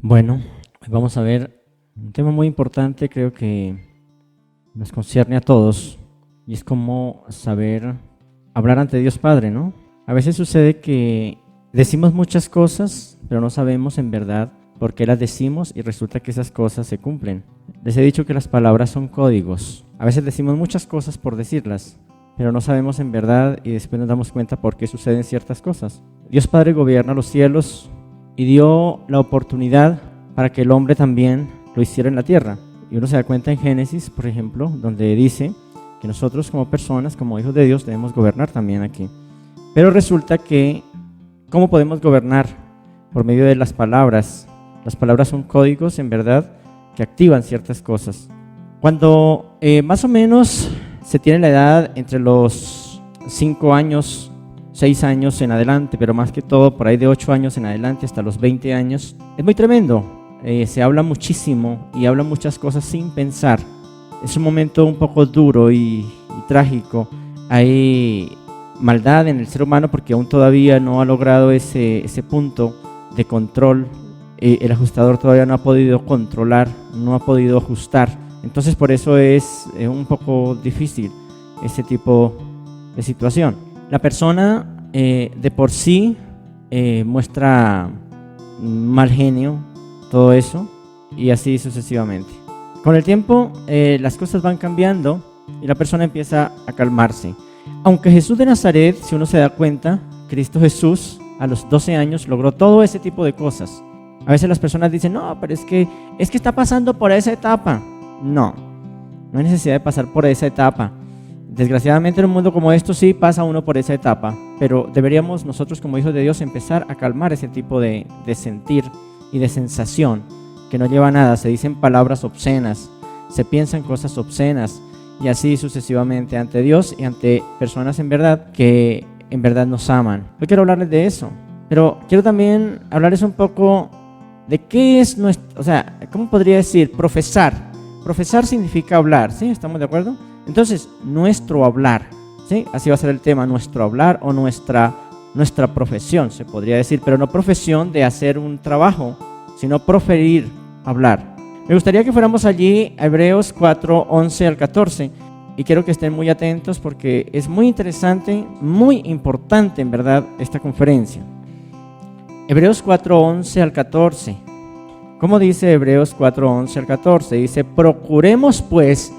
Bueno, hoy vamos a ver un tema muy importante, creo que nos concierne a todos, y es cómo saber hablar ante Dios Padre, ¿no? A veces sucede que decimos muchas cosas, pero no sabemos en verdad por qué las decimos y resulta que esas cosas se cumplen. Les he dicho que las palabras son códigos. A veces decimos muchas cosas por decirlas, pero no sabemos en verdad y después nos damos cuenta por qué suceden ciertas cosas. Dios Padre gobierna los cielos y dio la oportunidad para que el hombre también lo hiciera en la tierra. Y uno se da cuenta en Génesis, por ejemplo, donde dice que nosotros como personas, como hijos de Dios, debemos gobernar también aquí. Pero resulta que, ¿cómo podemos gobernar? Por medio de las palabras. Las palabras son códigos, en verdad, que activan ciertas cosas. Cuando más o menos se tiene la edad entre los 5 años, 6 años en adelante, pero más que todo por ahí de 8 años en adelante hasta los 20 años, es muy tremendo. Se habla muchísimo y habla muchas cosas sin pensar. Es un momento un poco duro y trágico. Hay maldad en el ser humano porque aún todavía no ha logrado ese punto de control. El ajustador todavía no ha podido controlar, no ha podido ajustar. Entonces por eso es un poco difícil ese tipo de situación. La persona de por sí muestra mal genio, todo eso, y así sucesivamente. Con el tiempo las cosas van cambiando y la persona empieza a calmarse. Aunque Jesús de Nazaret, si uno se da cuenta, Cristo Jesús a los 12 años logró todo ese tipo de cosas. A veces las personas dicen, no, pero es que está pasando por esa etapa. No hay necesidad de pasar por esa etapa. Desgraciadamente en un mundo como esto sí pasa uno por esa etapa, pero deberíamos nosotros como hijos de Dios empezar a calmar ese tipo de sentir y de sensación que no lleva a nada. Se dicen palabras obscenas, se piensan cosas obscenas y así sucesivamente ante Dios y ante personas en verdad que en verdad nos aman. Hoy quiero hablarles de eso, pero quiero también hablarles un poco de qué es nuestro, ¿cómo podría decir? Profesar. Profesar significa hablar, ¿sí? ¿Estamos de acuerdo? Entonces, nuestro hablar, ¿sí? Así va a ser el tema, nuestro hablar o nuestra profesión, se podría decir, pero no profesión de hacer un trabajo, sino proferir, hablar. Me gustaría que fuéramos allí a Hebreos 4, 11 al 14, y quiero que estén muy atentos porque es muy interesante, muy importante en verdad esta conferencia. Hebreos 4, 11 al 14. ¿Cómo dice Hebreos 4, 11 al 14? Dice, procuremos pues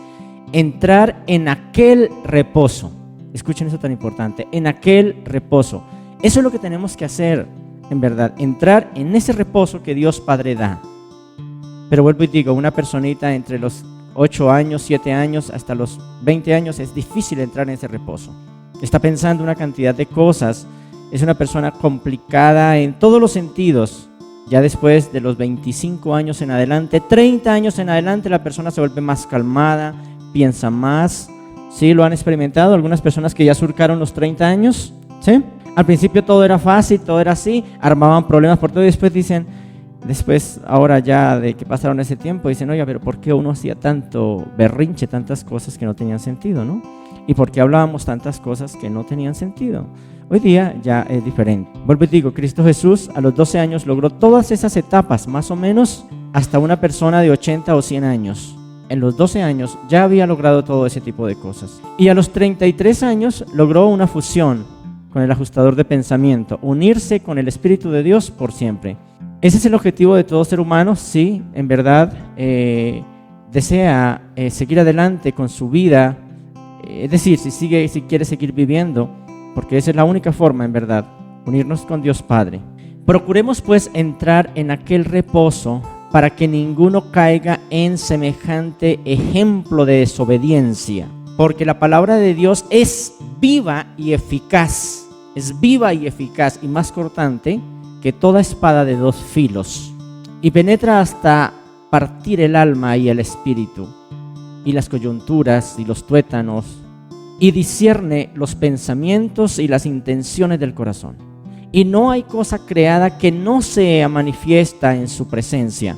entrar en aquel reposo. Escuchen eso tan importante, en aquel reposo. Eso es lo que tenemos que hacer, en verdad, entrar en ese reposo que Dios Padre da. Pero vuelvo y digo, una personita entre los 8 años, 7 años, hasta los 20 años, es difícil entrar en ese reposo. Está pensando una cantidad de cosas, es una persona complicada en todos los sentidos. Ya después de los 25 años en adelante, 30 años en adelante, la persona se vuelve más calmada, piensa más. ¿Sí? ¿Lo han experimentado? Algunas personas que ya surcaron los 30 años, ¿sí? Al principio todo era fácil, todo era así, armaban problemas por todo y después dicen, ahora ya de que pasaron ese tiempo, dicen, oiga, pero ¿por qué uno hacía tanto berrinche, tantas cosas que no tenían sentido, ¿no? ¿Y por qué hablábamos tantas cosas que no tenían sentido? Hoy día ya es diferente. Vuelvo y digo, Cristo Jesús a los 12 años logró todas esas etapas, más o menos hasta una persona de 80 o 100 años. En los 12 años ya había logrado todo ese tipo de cosas. Y a los 33 años logró una fusión con el ajustador de pensamiento, unirse con el Espíritu de Dios por siempre. Ese es el objetivo de todo ser humano, sí, en verdad desea seguir adelante con su vida, es decir, si quiere seguir viviendo, porque esa es la única forma, en verdad, unirnos con Dios Padre. Procuremos pues entrar en aquel reposo para que ninguno caiga en semejante ejemplo de desobediencia, porque la palabra de Dios es viva y eficaz, y más cortante que toda espada de 2 filos, y penetra hasta partir el alma y el espíritu, y las coyunturas y los tuétanos, y discierne los pensamientos y las intenciones del corazón. Y no hay cosa creada que no sea manifiesta en su presencia.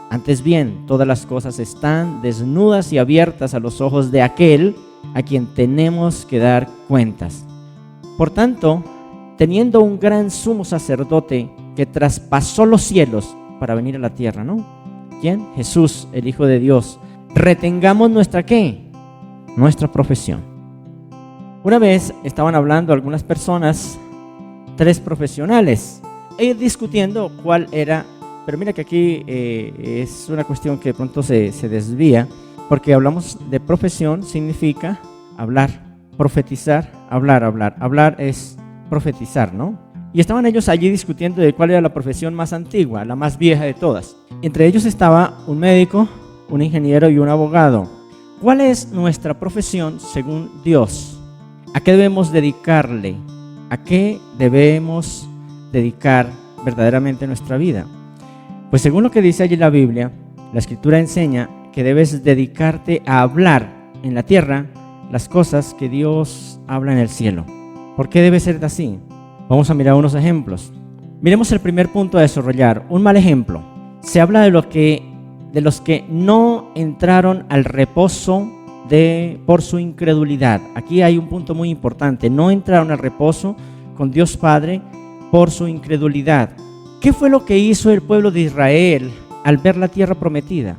Antes bien, todas las cosas están desnudas y abiertas a los ojos de aquel a quien tenemos que dar cuentas. Por tanto, teniendo un gran sumo sacerdote que traspasó los cielos, para venir a la tierra, ¿no? ¿Quién? Jesús, el Hijo de Dios. Retengamos nuestra ¿qué? Nuestra profesión. Una vez estaban hablando algunas personas, 3 profesionales, ellos discutiendo cuál era, pero mira que aquí es una cuestión que de pronto se desvía, porque hablamos de profesión, significa hablar, profetizar, hablar. Hablar es profetizar, ¿no? Y estaban ellos allí discutiendo de cuál era la profesión más antigua, la más vieja de todas. Entre ellos estaba un médico, un ingeniero y un abogado. ¿Cuál es nuestra profesión según Dios? ¿A qué debemos dedicarle? ¿A qué debemos dedicar verdaderamente nuestra vida? Pues según lo que dice allí la Biblia, la Escritura enseña que debes dedicarte a hablar en la tierra las cosas que Dios habla en el cielo. ¿Por qué debe ser así? Vamos a mirar unos ejemplos. Miremos el primer punto a desarrollar, un mal ejemplo. Se habla de los que no entraron al reposo por su incredulidad. Aquí hay un punto muy importante, no entraron al reposo con Dios Padre por su incredulidad. ¿Qué fue lo que hizo el pueblo de Israel al ver la tierra prometida?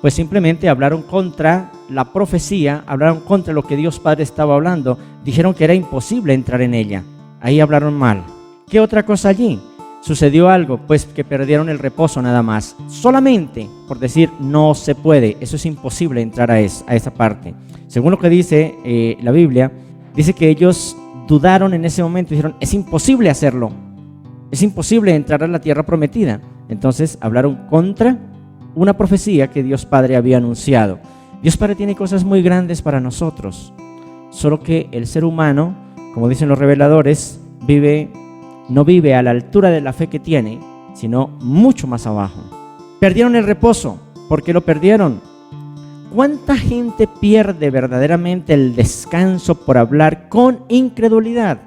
Pues simplemente hablaron contra la profecía, hablaron contra lo que Dios Padre estaba hablando, dijeron que era imposible entrar en ella. Ahí hablaron mal. ¿Qué otra cosa allí? Sucedió algo, pues que perdieron el reposo nada más. Solamente por decir no se puede, eso es imposible entrar a esa parte. Según lo que dice la Biblia, dice que ellos dudaron en ese momento y dijeron, es imposible hacerlo. Es imposible entrar a la tierra prometida. Entonces hablaron contra una profecía que Dios Padre había anunciado. Dios Padre tiene cosas muy grandes para nosotros, solo que el ser humano, como dicen los reveladores, no vive a la altura de la fe que tiene, sino mucho más abajo. Perdieron el reposo. ¿Por qué lo perdieron? ¿Cuánta gente pierde verdaderamente el descanso por hablar con incredulidad?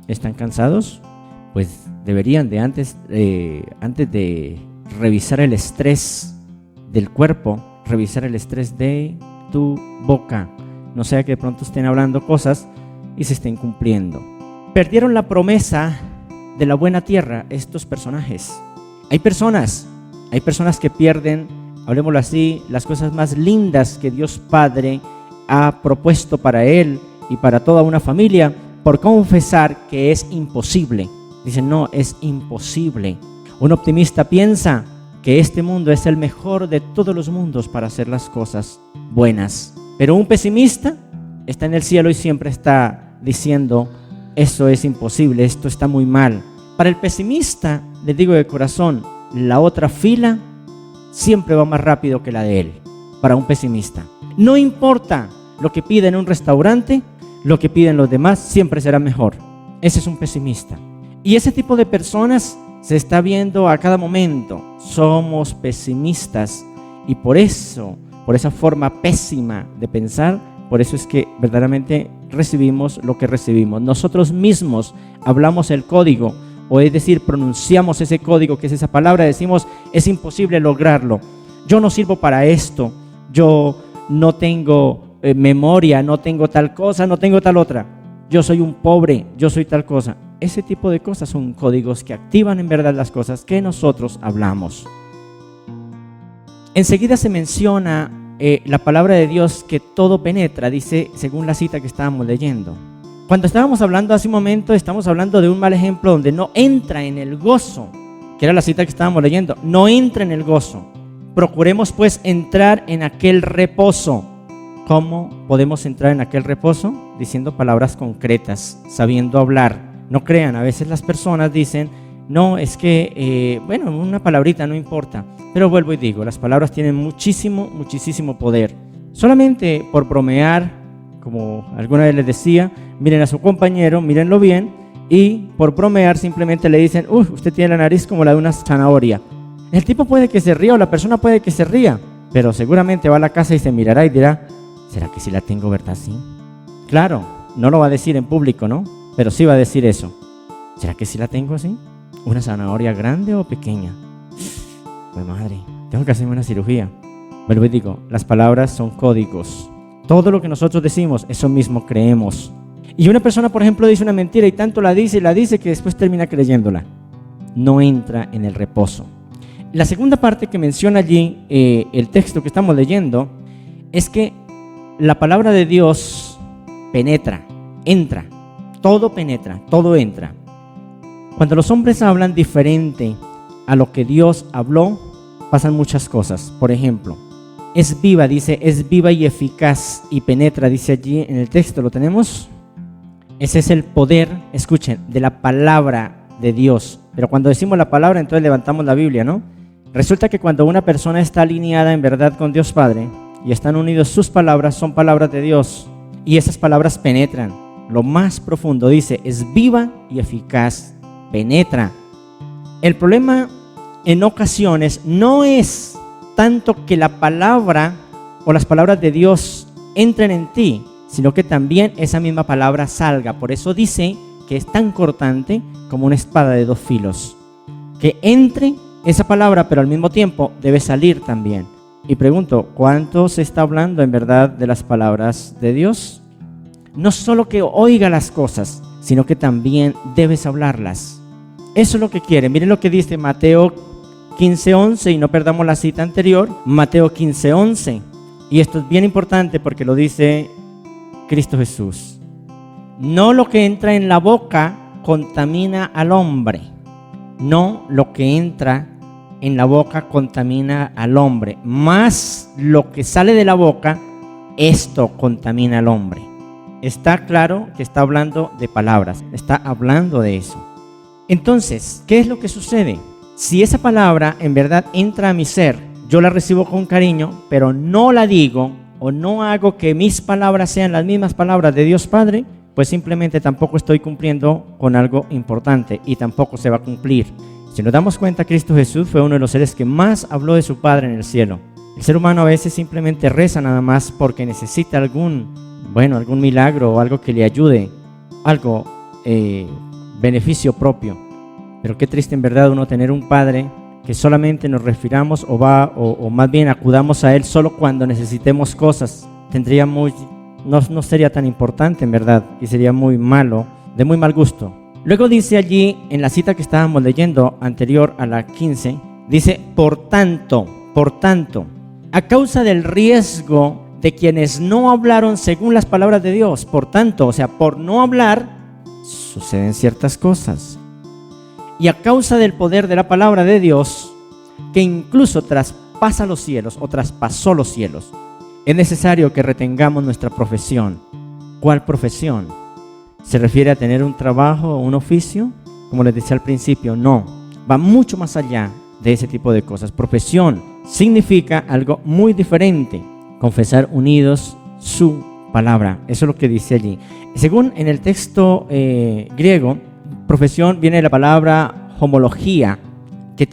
¿Están cansados? Pues deberían de antes de revisar el estrés del cuerpo, revisar el estrés de tu boca. No sea que de pronto estén hablando cosas y se estén cumpliendo. Perdieron la promesa de la buena tierra estos personajes. Hay personas que pierden, hablemoslo así, las cosas más lindas que Dios Padre ha propuesto para él y para toda una familia por confesar que es imposible. Dicen, no, es imposible. Un optimista piensa que este mundo es el mejor de todos los mundos para hacer las cosas buenas. Pero un pesimista está en el cielo y siempre está diciendo, eso es imposible, esto está muy mal. Para el pesimista, les digo de corazón, la otra fila siempre va más rápido que la de él. Para un pesimista. No importa lo que pida en un restaurante, lo que piden los demás siempre será mejor. Ese es un pesimista. Y ese tipo de personas se está viendo a cada momento. Somos pesimistas y por esa forma pésima de pensar, por eso es que verdaderamente recibimos lo que recibimos. Nosotros mismos hablamos el código, o es decir, pronunciamos ese código que es esa palabra, decimos, es imposible lograrlo. Yo no sirvo para esto, yo no tengo memoria, no tengo tal cosa, no tengo tal otra. Yo soy un pobre, yo soy tal cosa. Ese tipo de cosas son códigos que activan en verdad las cosas que nosotros hablamos. Enseguida se menciona la palabra de Dios que todo penetra, dice según la cita que estábamos leyendo. Cuando estábamos hablando hace un momento, estamos hablando de un mal ejemplo donde no entra en el gozo, que era la cita que estábamos leyendo, no entra en el gozo. Procuremos pues entrar en aquel reposo. ¿Cómo podemos entrar en aquel reposo? Diciendo palabras concretas, sabiendo hablar. No crean, a veces las personas dicen, no, es que, una palabrita no importa. Pero vuelvo y digo, las palabras tienen muchísimo poder. Solamente por bromear, como alguna vez les decía, miren a su compañero, mírenlo bien, y por bromear simplemente le dicen, usted tiene la nariz como la de una zanahoria. El tipo puede que se ría o la persona puede que se ría, pero seguramente va a la casa y se mirará y dirá, ¿será que sí la tengo, verdad? Sí. Claro, no lo va a decir en público, ¿no? Pero sí va a decir eso. ¿Será que sí la tengo así? ¿Una zanahoria grande o pequeña? Pues madre, tengo que hacerme una cirugía. Vuelvo y digo, las palabras son códigos. Todo lo que nosotros decimos, eso mismo creemos. Y una persona, por ejemplo, dice una mentira y tanto la dice que después termina creyéndola. no entra en el reposo. La segunda parte que menciona allí el texto que estamos leyendo es que la palabra de Dios penetra, entra, todo penetra, todo entra. Cuando los hombres hablan diferente a lo que Dios habló, pasan muchas cosas. Por ejemplo, es viva, dice, es viva y eficaz y penetra, dice allí en el texto, ¿lo tenemos? Ese es el poder, escuchen, de la palabra de Dios. Pero cuando decimos la palabra, entonces levantamos la Biblia, ¿no? Resulta que cuando una persona está alineada en verdad con Dios Padre y están unidos sus palabras, son palabras de Dios. Y esas palabras penetran. Lo más profundo, dice, es viva y eficaz, penetra. El problema en ocasiones no es tanto que la palabra o las palabras de Dios entren en ti, sino que también esa misma palabra salga. Por eso dice que es tan cortante como una espada de dos filos. Que entre esa palabra, pero al mismo tiempo debe salir también. Y pregunto, ¿cuánto se está hablando en verdad de las palabras de Dios? No solo que oiga las cosas, sino que también debes hablarlas. Eso es lo que quiere. Miren lo que dice Mateo 15:11, y no perdamos la cita anterior, Mateo 15:11. Y esto es bien importante porque lo dice Cristo Jesús. No lo que entra en la boca contamina al hombre. No lo que entra en la boca contamina al hombre. Más lo que sale de la boca, esto contamina al hombre. Está claro que está hablando de palabras. Está hablando de eso. Entonces, ¿qué es lo que sucede? Si esa palabra en verdad entra a mi ser, yo la recibo con cariño, pero no la digo o no hago que mis palabras sean las mismas palabras de Dios Padre, pues simplemente tampoco estoy cumpliendo con algo importante y tampoco se va a cumplir. Si nos damos cuenta, Cristo Jesús fue uno de los seres que más habló de su Padre en el cielo. El ser humano a veces simplemente reza nada más porque necesita algún milagro o algo que le ayude, algo, beneficio propio. Pero qué triste en verdad uno tener un Padre que solamente nos refiramos o más bien acudamos a Él solo cuando necesitemos cosas. No sería tan importante en verdad y sería muy malo, de muy mal gusto. Luego dice allí en la cita que estábamos leyendo anterior a la 15, dice, por tanto, a causa del riesgo de quienes no hablaron según las palabras de Dios, por tanto, o sea, por no hablar, suceden ciertas cosas. Y a causa del poder de la palabra de Dios, que incluso traspasa los cielos o traspasó los cielos, es necesario que retengamos nuestra profesión. ¿Cuál profesión? ¿Se refiere a tener un trabajo o un oficio? Como les decía al principio, no. Va mucho más allá de ese tipo de cosas. Profesión significa algo muy diferente. Confesar unidos su palabra. Eso es lo que dice allí. Según en el texto griego, profesión viene de la palabra homología, que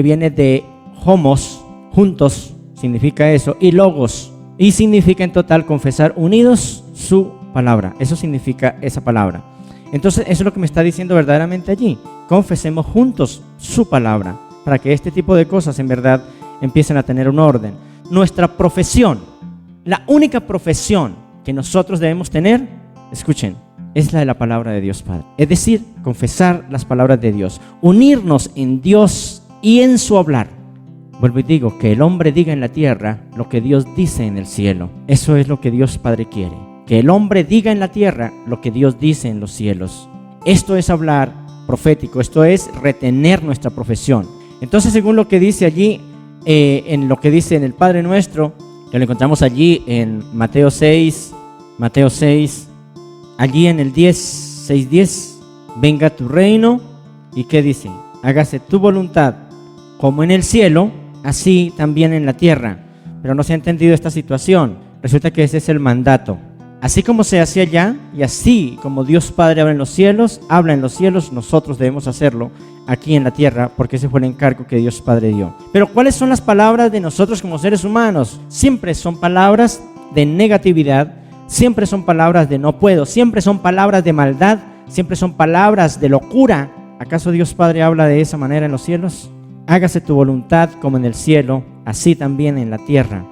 viene de homos, juntos, significa eso, y logos, y significa en total confesar unidos su palabra. Eso significa esa palabra. Entonces eso es lo que me está diciendo verdaderamente allí. Confesemos juntos su palabra para que este tipo de cosas en verdad empiecen a tener un orden. Nuestra profesión, la única profesión que nosotros debemos tener, escuchen, es la de la palabra de Dios Padre. Es decir, confesar las palabras de Dios, unirnos en Dios y en su hablar. Vuelvo y digo, que el hombre diga en la tierra lo que Dios dice en el cielo. Eso es lo que Dios Padre quiere. Que el hombre diga en la tierra lo que Dios dice en los cielos. Esto es hablar profético, esto es retener nuestra profesión. Entonces, según lo que dice allí, en lo que dice en el Padre Nuestro, que lo encontramos allí en Mateo 6, allí en el 6:10, venga tu reino, ¿y qué dice? Hágase tu voluntad, como en el cielo, así también en la tierra. Pero no se ha entendido esta situación. Resulta que ese es el mandato. Así como se hacía allá, y así como Dios Padre habla en los cielos, nosotros debemos hacerlo aquí en la tierra, porque ese fue el encargo que Dios Padre dio. Pero ¿cuáles son las palabras de nosotros como seres humanos? Siempre son palabras de negatividad, siempre son palabras de no puedo, siempre son palabras de maldad, siempre son palabras de locura. ¿Acaso Dios Padre habla de esa manera en los cielos? Hágase tu voluntad como en el cielo, así también en la tierra.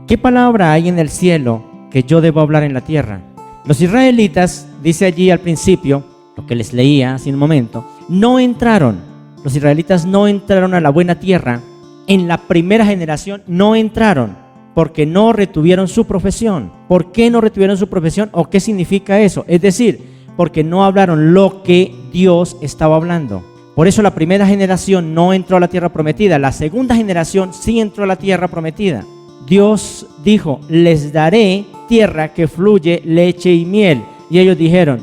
¿Qué palabra hay en el cielo que yo debo hablar en la tierra? Los israelitas, dice allí al principio, lo que les leía hace un momento, no entraron. Los israelitas no entraron a la buena tierra. En la primera generación no entraron porque no retuvieron su profesión. ¿Por qué no retuvieron su profesión o qué significa eso? Es decir, porque no hablaron lo que Dios estaba hablando. Por eso la primera generación no entró a la tierra prometida. La segunda generación sí entró a la tierra prometida. Dios dijo, les daré tierra que fluye leche y miel. Y ellos dijeron,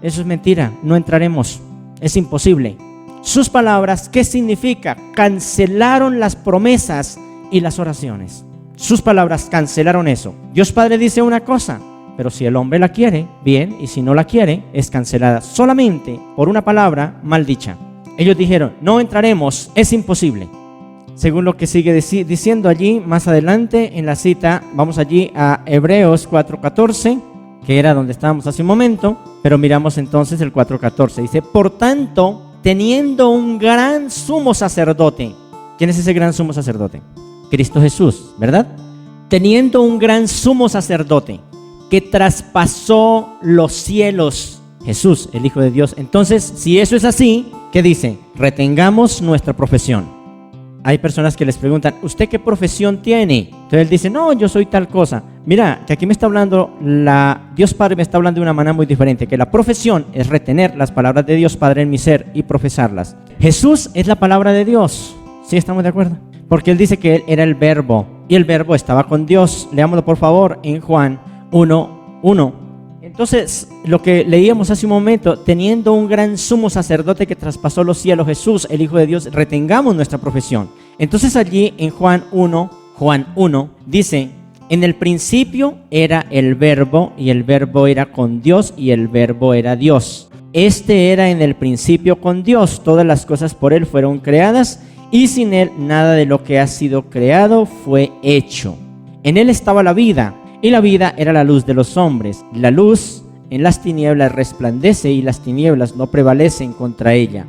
eso es mentira, no entraremos, es imposible. Sus palabras, ¿qué significa? Cancelaron las promesas y las oraciones. Sus palabras cancelaron eso. Dios Padre dice una cosa, pero si el hombre la quiere, bien, y si no la quiere, es cancelada solamente por una palabra maldicha. Ellos dijeron, no entraremos, es imposible. Según lo que sigue diciendo allí más adelante en la cita, vamos allí a Hebreos 4:14, que era donde estábamos hace un momento, pero miramos entonces el 4:14. Dice, por tanto, teniendo un gran sumo sacerdote. ¿Quién es ese gran sumo sacerdote? Cristo Jesús, ¿verdad? Teniendo un gran sumo sacerdote que traspasó los cielos, Jesús, el Hijo de Dios. Entonces, si eso es así, ¿qué dice? Retengamos nuestra profesión. Hay personas que les preguntan, ¿usted qué profesión tiene? Entonces él dice, no, yo soy tal cosa. Mira, que aquí me está hablando, Dios Padre me está hablando de una manera muy diferente, que la profesión es retener las palabras de Dios Padre en mi ser y profesarlas. Jesús es la palabra de Dios. ¿Sí estamos de acuerdo? Porque él dice que él era el verbo y el verbo estaba con Dios. Leámoslo por favor en Juan 1:1. Entonces, lo que leíamos hace un momento, teniendo un gran sumo sacerdote que traspasó los cielos, Jesús, el Hijo de Dios, retengamos nuestra profesión. Entonces allí en Juan 1, dice, en el principio era el verbo, y el verbo era con Dios, y el verbo era Dios. Este era en el principio con Dios, todas las cosas por él fueron creadas, y sin él nada de lo que ha sido creado fue hecho. En él estaba la vida, y la vida era la luz de los hombres. La luz en las tinieblas resplandece y las tinieblas no prevalecen contra ella.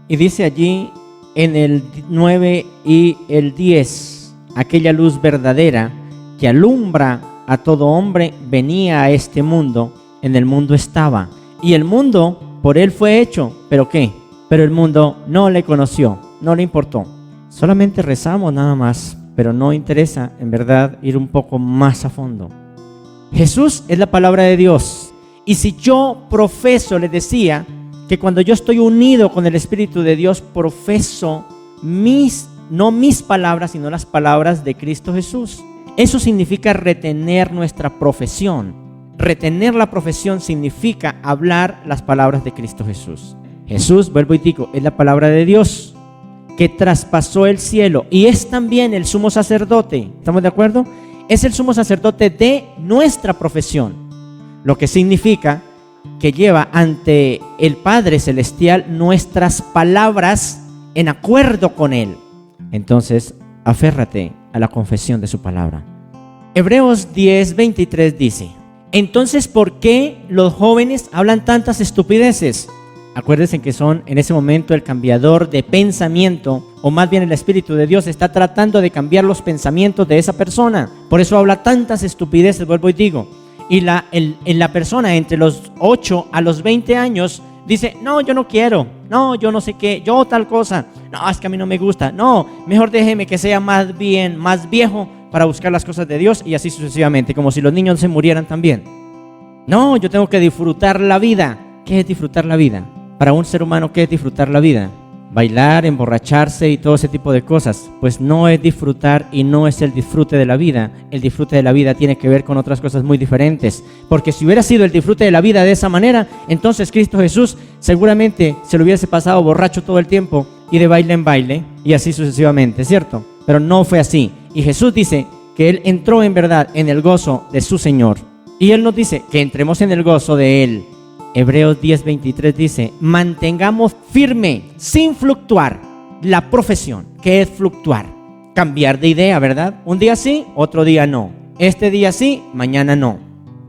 Y dice allí en el 9 y el 10, aquella luz verdadera que alumbra a todo hombre venía a este mundo. En el mundo estaba y el mundo por él fue hecho. ¿Pero qué? Pero el mundo no le conoció, no le importó. Solamente rezamos nada más, pero no interesa en verdad ir un poco más a fondo. Jesús es la palabra de Dios. Y si yo profeso, le decía, que cuando yo estoy unido con el Espíritu de Dios, profeso no mis palabras, sino las palabras de Cristo Jesús. Eso significa retener nuestra profesión. Retener la profesión significa hablar las palabras de Cristo Jesús. Jesús, vuelvo y digo, es la palabra de Dios que traspasó el cielo y es también el sumo sacerdote. ¿Estamos de acuerdo? Es el sumo sacerdote de nuestra profesión, lo que significa que lleva ante el Padre Celestial nuestras palabras en acuerdo con Él. Entonces, aférrate a la confesión de su palabra. Hebreos 10:23 dice, entonces, ¿por qué los jóvenes hablan tantas estupideces? Acuérdense que son en ese momento el cambiador de pensamiento, o más bien el Espíritu de Dios está tratando de cambiar los pensamientos de esa persona. Por eso habla tantas estupideces, vuelvo y digo. Y la persona entre los 8 a los 20 años dice, no, yo no quiero, no, yo no sé qué, yo tal cosa, no, es que a mí no me gusta, no, mejor déjeme que sea más viejo para buscar las cosas de Dios y así sucesivamente, como si los niños se murieran también. No, yo tengo que disfrutar la vida. ¿Qué es disfrutar la vida? Para un ser humano, ¿qué es disfrutar la vida? Bailar, emborracharse y todo ese tipo de cosas. Pues no es disfrutar y no es el disfrute de la vida. El disfrute de la vida tiene que ver con otras cosas muy diferentes. Porque si hubiera sido el disfrute de la vida de esa manera, entonces Cristo Jesús seguramente se lo hubiese pasado borracho todo el tiempo y de baile en baile y así sucesivamente, ¿cierto? Pero no fue así. Y Jesús dice que Él entró en verdad en el gozo de su Señor. Y Él nos dice que entremos en el gozo de Él. Hebreos 10:23 dice, mantengamos firme, sin fluctuar, la profesión. ¿Qué es fluctuar? Cambiar de idea, ¿verdad? Un día sí, otro día no. Este día sí, mañana no.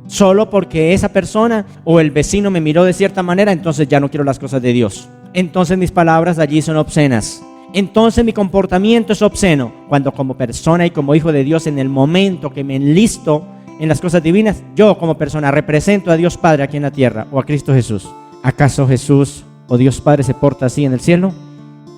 Solo porque esa persona o el vecino me miró de cierta manera, entonces ya no quiero las cosas de Dios. Entonces mis palabras allí son obscenas. Entonces mi comportamiento es obsceno. Cuando como persona y como hijo de Dios, en el momento que me enlisto en las cosas divinas, yo como persona represento a Dios Padre aquí en la tierra o a Cristo Jesús. ¿Acaso Jesús o Dios Padre se porta así en el cielo?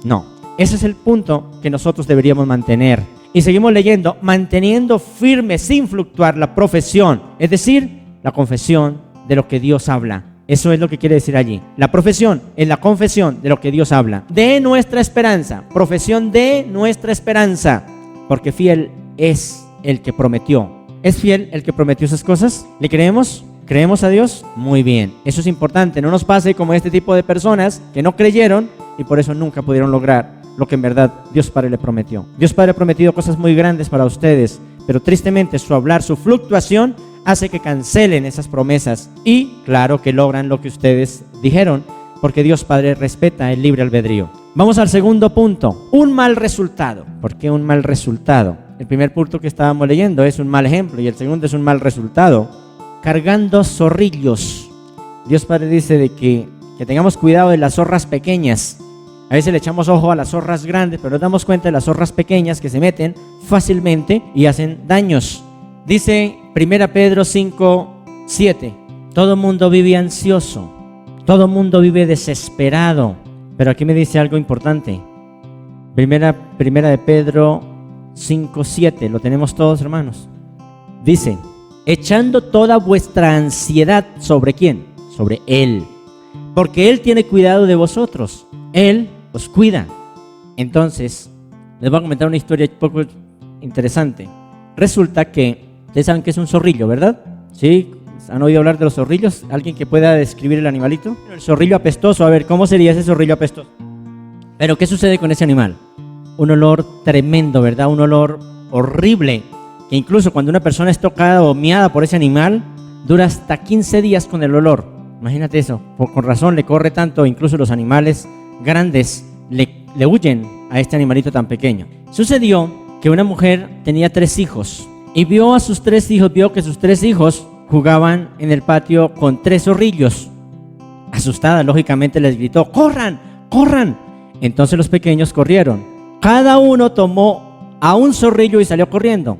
No. Ese es el punto que nosotros deberíamos mantener. Y seguimos leyendo, manteniendo firme sin fluctuar la profesión, es decir, la confesión de lo que Dios habla. Eso es lo que quiere decir allí. La profesión es la confesión de lo que Dios habla. De nuestra esperanza, profesión de nuestra esperanza, porque fiel es el que prometió. ¿Es fiel el que prometió esas cosas? ¿Le creemos? ¿Creemos a Dios? Muy bien. Eso es importante. No nos pase como este tipo de personas que no creyeron y por eso nunca pudieron lograr lo que en verdad Dios Padre le prometió. Dios Padre ha prometido cosas muy grandes para ustedes, pero tristemente su hablar, su fluctuación hace que cancelen esas promesas y claro que logran lo que ustedes dijeron, porque Dios Padre respeta el libre albedrío. Vamos al segundo punto, un mal resultado. ¿Por qué un mal resultado? El primer punto que estábamos leyendo es un mal ejemplo y el segundo es un mal resultado. Cargando zorrillos. Dios Padre dice de que tengamos cuidado de las zorras pequeñas. A veces le echamos ojo a las zorras grandes, pero nos damos cuenta de las zorras pequeñas que se meten fácilmente y hacen daños. Dice 1 Pedro 5:7. Todo mundo vive ansioso, todo mundo vive desesperado. Pero aquí me dice algo importante. Primera de Pedro 5:7. Lo tenemos todos, hermanos. Dice, echando toda vuestra ansiedad ¿sobre quién? Sobre Él, porque Él tiene cuidado de vosotros. Él os cuida. Entonces, les voy a comentar una historia un poco interesante. Resulta que, ustedes saben que es un zorrillo, ¿verdad? ¿Sí? ¿Han oído hablar de los zorrillos? ¿Alguien que pueda describir el animalito? El zorrillo apestoso, a ver, ¿cómo sería ese zorrillo apestoso? Pero, ¿qué sucede con ese animal? Un olor tremendo, ¿verdad? Un olor horrible, que incluso cuando una persona es tocada o miada por ese animal, dura hasta 15 días con el olor. Imagínate eso, con razón le corre tanto, incluso los animales grandes le huyen a este animalito tan pequeño. Sucedió que una mujer tenía 3 hijos y vio que sus 3 hijos jugaban en el patio con 3 zorrillos. Asustada, lógicamente les gritó, ¡corran, corran! Entonces los pequeños corrieron. Cada uno tomó a un zorrillo y salió corriendo.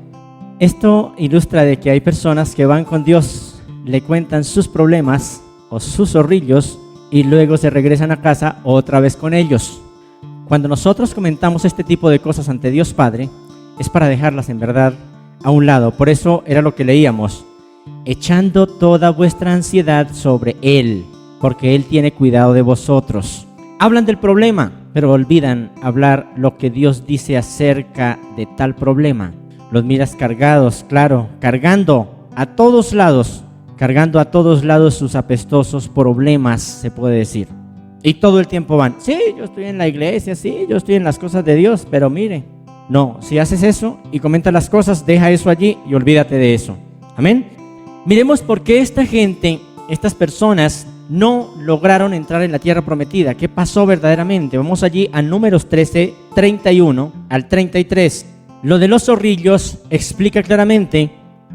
Esto ilustra de que hay personas que van con Dios, le cuentan sus problemas o sus zorrillos y luego se regresan a casa otra vez con ellos. Cuando nosotros comentamos este tipo de cosas ante Dios Padre, es para dejarlas en verdad a un lado. Por eso era lo que leíamos, echando toda vuestra ansiedad sobre Él, porque Él tiene cuidado de vosotros. Hablan del problema, pero olvidan hablar lo que Dios dice acerca de tal problema. Los miras cargados, claro, cargando a todos lados sus apestosos problemas, se puede decir. Y todo el tiempo van, sí, yo estoy en la iglesia, sí, yo estoy en las cosas de Dios, pero mire, no, si haces eso y comentas las cosas, deja eso allí y olvídate de eso. Amén. Miremos por qué esta gente, estas personas, no lograron entrar en la tierra prometida. ¿Qué pasó verdaderamente? Vamos allí a Números 13, 31 al 33. Lo de los zorrillos explica claramente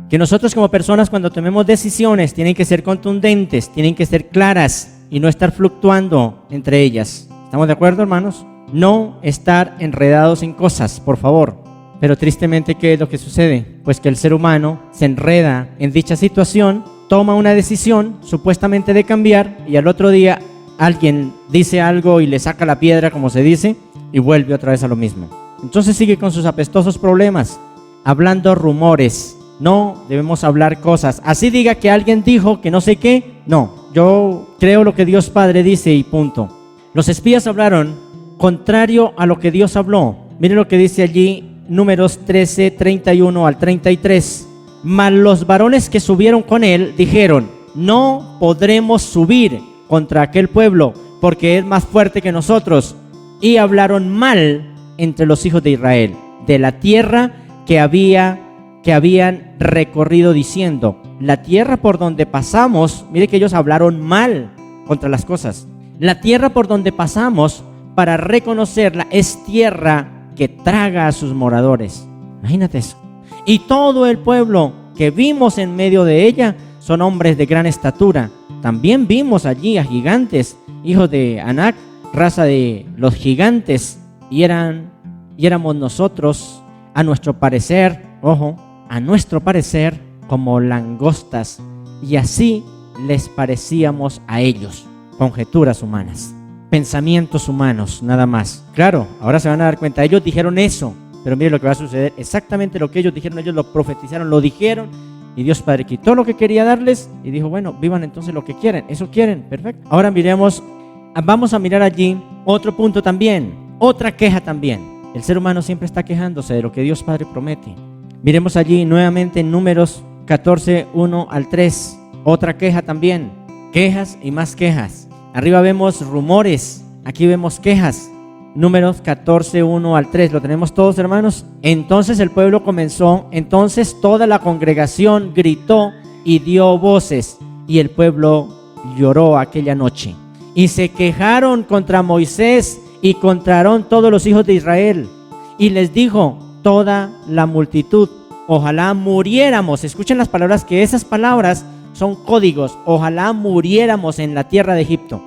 que nosotros como personas cuando tomemos decisiones tienen que ser contundentes, tienen que ser claras y no estar fluctuando entre ellas. ¿Estamos de acuerdo, hermanos? No estar enredados en cosas, por favor. Pero tristemente, ¿qué es lo que sucede? Pues que el ser humano se enreda en dicha situación, toma una decisión supuestamente de cambiar y al otro día alguien dice algo y le saca la piedra, como se dice, y vuelve otra vez a lo mismo. Entonces sigue con sus apestosos problemas, hablando rumores. No debemos hablar cosas. Así diga que alguien dijo que no sé qué. No, yo creo lo que Dios Padre dice y punto. Los espías hablaron contrario a lo que Dios habló. Miren lo que dice allí, Números 13, 31 al 33. Mas los varones que subieron con él dijeron, no podremos subir contra aquel pueblo, porque es más fuerte que nosotros. Y hablaron mal entre los hijos de Israel, de la tierra que habían recorrido, diciendo, la tierra por donde pasamos, mire que ellos hablaron mal contra las cosas. La tierra por donde pasamos para reconocerla es tierra que traga a sus moradores. Imagínate eso. Y todo el pueblo que vimos en medio de ella son hombres de gran estatura. También vimos allí a gigantes, hijos de Anac, raza de los gigantes, y éramos nosotros, a nuestro parecer, como langostas, y así les parecíamos a ellos. Conjeturas humanas. pensamientos humanos, nada más. Claro, ahora se van a dar cuenta, ellos dijeron eso, pero mire lo que va a suceder, exactamente lo que ellos dijeron, ellos lo profetizaron, lo dijeron, y Dios Padre quitó lo que quería darles y dijo, bueno, vivan entonces lo que quieren, eso quieren, perfecto. Ahora vamos a mirar allí otro punto también, otra queja también. El ser humano siempre está quejándose de lo que Dios Padre promete. Miremos allí nuevamente en Números 14, 1 al 3, otra queja también, quejas y más quejas. Arriba vemos rumores, aquí vemos quejas. Números 14, 1 al 3, ¿lo tenemos todos, hermanos? Entonces el pueblo comenzó, entonces toda la congregación gritó y dio voces, y el pueblo lloró aquella noche. Y se quejaron contra Moisés y contra Aarón todos los hijos de Israel. Y les dijo toda la multitud, ojalá muriéramos. Escuchen las palabras, que esas palabras son códigos. Ojalá muriéramos en la tierra de Egipto.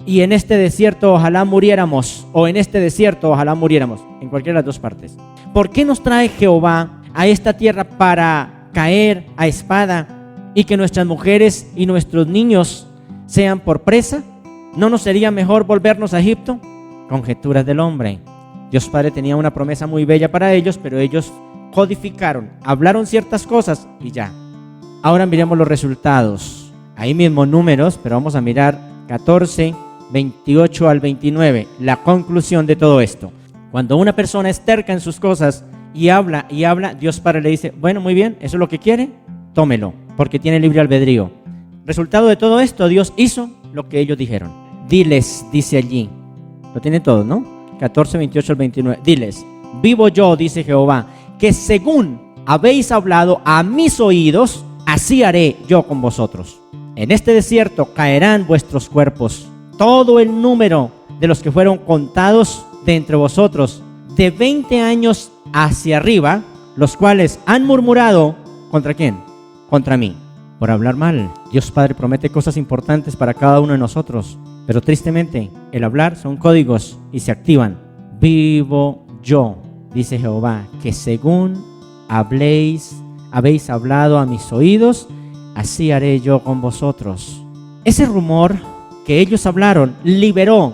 Y en este desierto ojalá muriéramos, o en este desierto ojalá muriéramos, en cualquiera de las dos partes. ¿Por qué nos trae Jehová a esta tierra para caer a espada y que nuestras mujeres y nuestros niños sean por presa? ¿No nos sería mejor volvernos a Egipto? Conjeturas del hombre. Dios Padre tenía una promesa muy bella para ellos, pero ellos codificaron, hablaron ciertas cosas y ya. Ahora miremos los resultados. Ahí mismo Números, pero vamos a mirar 14, 28 al 29, la conclusión de todo esto. Cuando una persona es terca en sus cosas y habla, Dios Padre le dice, bueno, muy bien, eso es lo que quiere, tómelo, porque tiene libre albedrío. Resultado de todo esto, Dios hizo lo que ellos dijeron. Diles, dice allí, lo tiene todo, ¿no? 14, 28 al 29, diles, vivo yo, dice Jehová, que según habéis hablado a mis oídos, así haré yo con vosotros. En este desierto caerán vuestros cuerpos, todo el número de los que fueron contados de entre vosotros, de 20 años hacia arriba, los cuales han murmurado, ¿contra quién? Contra mí, por hablar mal. Dios Padre promete cosas importantes para cada uno de nosotros, pero tristemente, el hablar son códigos y se activan. Vivo yo, dice Jehová, que según habéis hablado a mis oídos, así haré yo con vosotros. Ese rumor que ellos hablaron liberó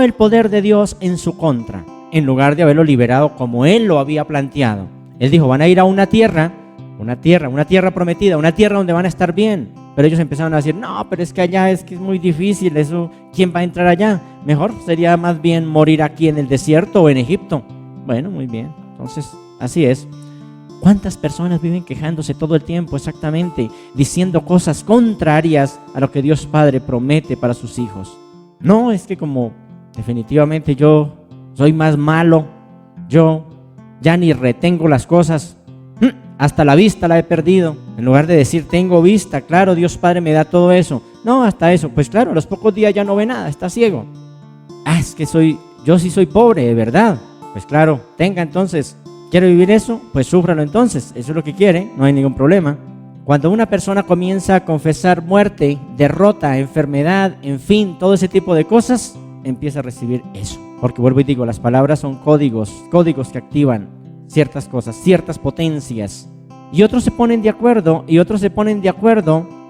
el poder de Dios en su contra, en lugar de haberlo liberado como Él lo había planteado. Él dijo, van a ir a una tierra prometida, una tierra donde van a estar bien. Pero ellos empezaron a decir, no, pero es que allá es muy difícil, eso, ¿quién va a entrar allá? Mejor sería más bien morir aquí en el desierto o en Egipto. Bueno, muy bien, entonces así es. ¿Cuántas personas viven quejándose todo el tiempo exactamente, diciendo cosas contrarias a lo que Dios Padre promete para sus hijos? No, es que como definitivamente yo soy más malo, yo ya ni retengo las cosas, hasta la vista la he perdido. En lugar de decir tengo vista, claro, Dios Padre me da todo eso. No, hasta eso, pues claro, a los pocos días ya no ve nada, está ciego. Es que yo sí soy pobre, de verdad. Pues claro, tenga entonces. ¿Quiere vivir eso? Pues súfralo entonces, eso es lo que quiere, no hay ningún problema. Cuando una persona comienza a confesar muerte, derrota, enfermedad, en fin, todo ese tipo de cosas, empieza a recibir eso. Porque vuelvo y digo, las palabras son códigos que activan ciertas cosas, ciertas potencias. Y otros se ponen de acuerdo,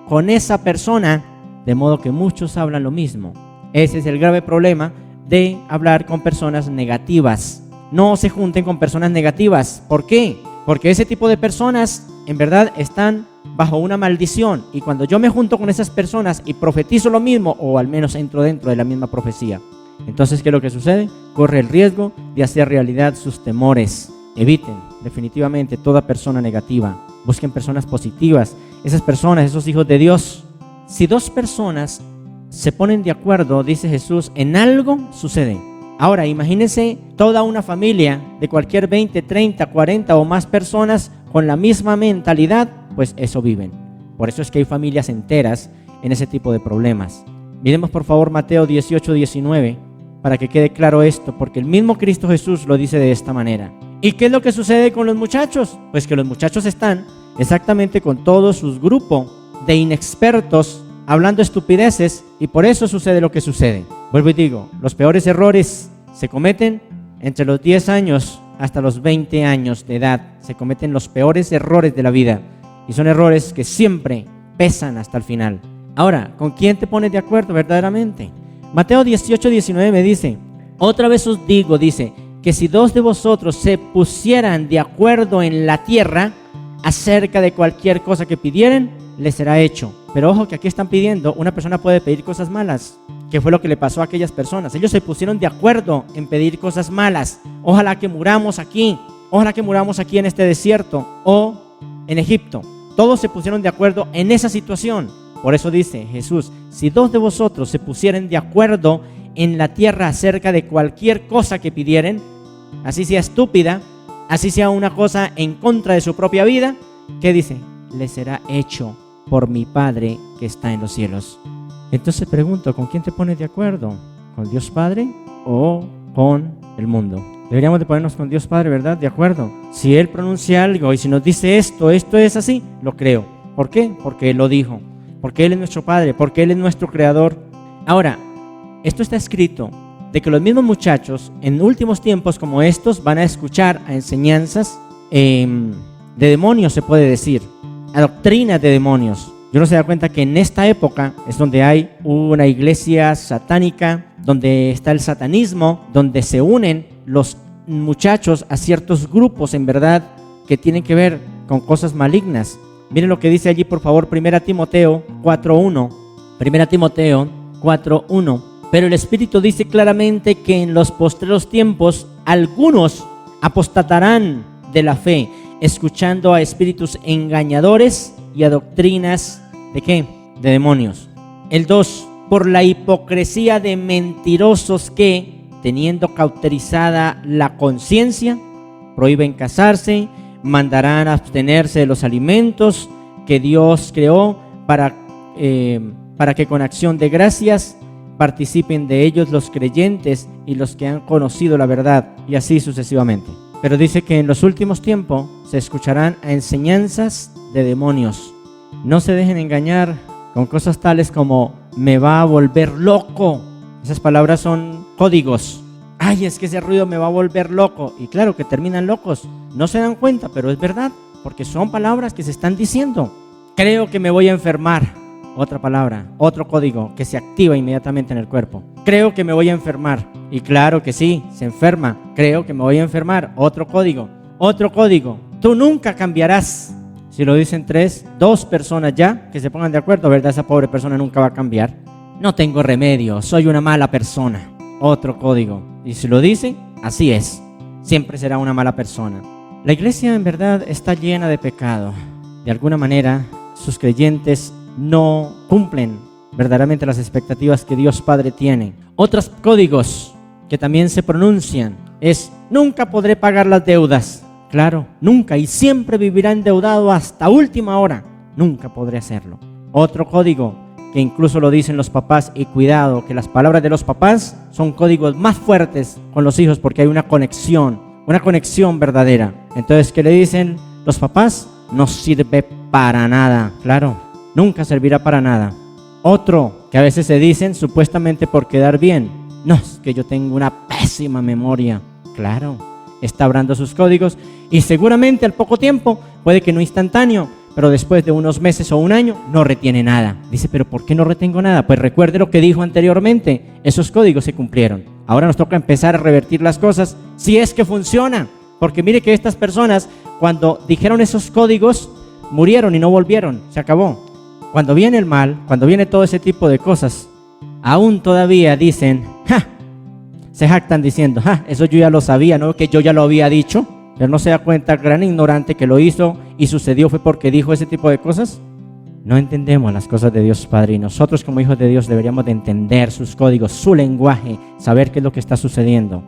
con esa persona, de modo que muchos hablan lo mismo. Ese es el grave problema de hablar con personas negativas. No se junten con personas negativas. ¿Por qué? Porque ese tipo de personas en verdad están bajo una maldición. Y cuando yo me junto con esas personas y profetizo lo mismo, o al menos entro dentro de la misma profecía, entonces ¿qué es lo que sucede? Corre el riesgo de hacer realidad sus temores. Eviten definitivamente toda persona negativa. Busquen personas positivas. Esas personas, esos hijos de Dios. Si dos personas se ponen de acuerdo, dice Jesús, en algo sucede. Ahora, imagínense toda una familia de cualquier 20, 30, 40 o más personas con la misma mentalidad, pues eso viven. Por eso es que hay familias enteras en ese tipo de problemas. Miremos por favor Mateo 18, 19, para que quede claro esto, porque el mismo Cristo Jesús lo dice de esta manera. ¿Y qué es lo que sucede con los muchachos? Pues que los muchachos están exactamente con todo su grupo de inexpertos hablando estupideces, y por eso sucede lo que sucede. Vuelvo y digo, los peores errores se cometen entre los 10 años hasta los 20 años de edad. Se cometen los peores errores de la vida, y son errores que siempre pesan hasta el final. Ahora, ¿con quién te pones de acuerdo verdaderamente? Mateo 18:19 me dice, otra vez os digo, dice, que si dos de vosotros se pusieran de acuerdo en la tierra acerca de cualquier cosa que pidieren, les será hecho. Pero ojo que aquí están pidiendo, una persona puede pedir cosas malas, que fue lo que le pasó a aquellas personas. Ellos se pusieron de acuerdo en pedir cosas malas. Ojalá que muramos aquí en este desierto o en Egipto. Todos se pusieron de acuerdo en esa situación. Por eso dice Jesús, si dos de vosotros se pusieren de acuerdo en la tierra acerca de cualquier cosa que pidieren, así sea estúpida, así sea una cosa en contra de su propia vida, ¿qué dice? Les será hecho por mi Padre que está en los cielos. Entonces pregunto, ¿con quién te pones de acuerdo? ¿Con Dios Padre o con el mundo? Deberíamos de ponernos con Dios Padre, ¿verdad? De acuerdo. Si Él pronuncia algo y si nos dice esto es así, lo creo. ¿Por qué? Porque Él lo dijo. Porque Él es nuestro Padre, porque Él es nuestro Creador. Ahora, esto está escrito de que los mismos muchachos en últimos tiempos como estos van a escuchar a enseñanzas de demonios, se puede decir, a doctrinas de demonios. Yo no se da cuenta que en esta época es donde hay una iglesia satánica, donde está el satanismo, donde se unen los muchachos a ciertos grupos en verdad que tienen que ver con cosas malignas. Miren lo que dice allí, por favor, 1 Timoteo 4:1. 1 Timoteo 4:1. Pero el Espíritu dice claramente que en los postreros tiempos algunos apostatarán de la fe, escuchando a espíritus engañadores y a doctrinas ¿de qué? De demonios. El 2, por la hipocresía de mentirosos que, teniendo cauterizada la conciencia, prohíben casarse, mandarán abstenerse de los alimentos que Dios creó para que con acción de gracias participen de ellos los creyentes y los que han conocido la verdad, y así sucesivamente. Pero dice que en los últimos tiempos se escucharán a enseñanzas de demonios. No se dejen engañar con cosas tales como me va a volver loco. Esas palabras son códigos. Ay, es que ese ruido me va a volver loco. Y claro que terminan locos. No se dan cuenta, pero es verdad, porque son palabras que se están diciendo. Creo que me voy a enfermar. Otra palabra, otro código que se activa inmediatamente en el cuerpo. Creo que me voy a enfermar. Y claro que sí, se enferma. Creo que me voy a enfermar. Otro código. Tú nunca cambiarás. Si lo dicen 2 personas ya que se pongan de acuerdo, ¿verdad? Esa pobre persona nunca va a cambiar. No tengo remedio, soy una mala persona. Otro código. Y si lo dicen, así es. Siempre será una mala persona. La iglesia en verdad está llena de pecado. De alguna manera, sus creyentes no cumplen verdaderamente las expectativas que Dios Padre tiene. Otros códigos que también se pronuncian es: nunca podré pagar las deudas. Claro, nunca, y siempre vivirá endeudado hasta última hora. Nunca podré hacerlo. Otro código que incluso lo dicen los papás, y cuidado, que las palabras de los papás son códigos más fuertes con los hijos porque hay una conexión verdadera. Entonces, ¿qué le dicen los papás? No sirve para nada. Claro, nunca servirá para nada. Otro que a veces se dicen supuestamente por quedar bien: no, es que yo tengo una pésima memoria. Claro, está hablando sus códigos y seguramente al poco tiempo, puede que no instantáneo, pero después de unos meses o un año no retiene nada. Dice, ¿pero por qué no retengo nada? Pues recuerde lo que dijo anteriormente, esos códigos se cumplieron. Ahora nos toca empezar a revertir las cosas si es que funciona, porque mire que estas personas cuando dijeron esos códigos murieron y no volvieron, se acabó. Cuando viene el mal, cuando viene todo ese tipo de cosas, aún todavía dicen, se jactan diciendo, eso yo ya lo sabía, ¿no? Que yo ya lo había dicho. Pero no se da cuenta, gran ignorante, que lo hizo y sucedió fue porque dijo ese tipo de cosas. No entendemos las cosas de Dios Padre, y nosotros como hijos de Dios deberíamos de entender sus códigos, su lenguaje, saber qué es lo que está sucediendo.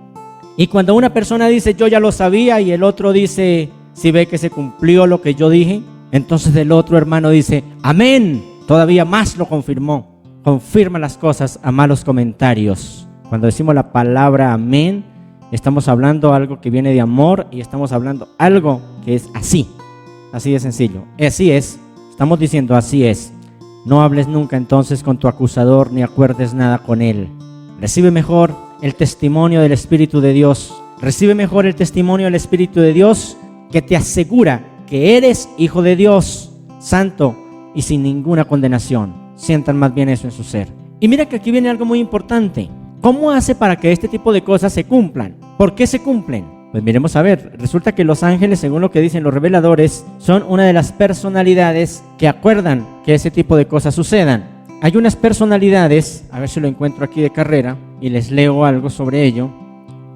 Y cuando una persona dice yo ya lo sabía y el otro dice si ve que se cumplió lo que yo dije, entonces el otro hermano dice amén, todavía más lo confirmó. Confirma las cosas a malos comentarios. Cuando decimos la palabra amén, estamos hablando algo que viene de amor y estamos hablando algo que es así de sencillo. Así es, estamos diciendo así es. No hables nunca entonces con tu acusador ni acuerdes nada con él. Recibe mejor el testimonio del Espíritu de Dios. Recibe mejor el testimonio del Espíritu de Dios que te asegura que eres hijo de Dios, santo y sin ninguna condenación. Sientan más bien eso en su ser. Y mira que aquí viene algo muy importante. ¿Cómo hace para que este tipo de cosas se cumplan? ¿Por qué se cumplen? Pues miremos a ver. Resulta que los ángeles, según lo que dicen los reveladores, son una de las personalidades que acuerdan que ese tipo de cosas sucedan. Hay unas personalidades, a ver si lo encuentro aquí de carrera y les leo algo sobre ello.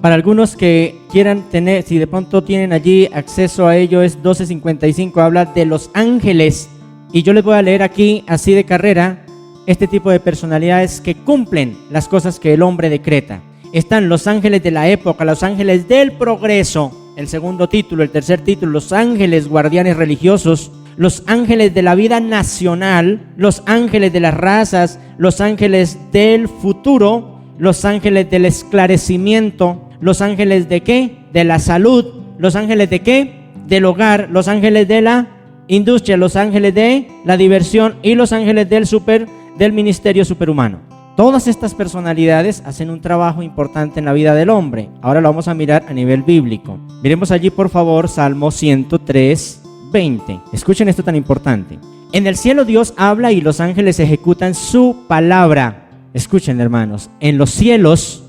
Para algunos que quieran tener, si de pronto tienen allí acceso a ello, es 1255, habla de los ángeles. Y yo les voy a leer aquí, así de carrera, este tipo de personalidades que cumplen las cosas que el hombre decreta. Están los ángeles de la época, los ángeles del progreso, el segundo título, el tercer título, los ángeles guardianes religiosos, los ángeles de la vida nacional, los ángeles de las razas, los ángeles del futuro, los ángeles del esclarecimiento, los ángeles de ¿qué? De la salud, los ángeles de ¿qué? Del hogar, los ángeles de la industria, los ángeles de la diversión y los ángeles del ministerio superhumano. Todas estas personalidades hacen un trabajo importante en la vida del hombre. Ahora lo vamos a mirar a nivel bíblico. Miremos allí por favor Salmo 103:20. Escuchen esto tan importante. En el cielo Dios habla y los ángeles ejecutan su palabra. Escuchen, hermanos, en los cielos,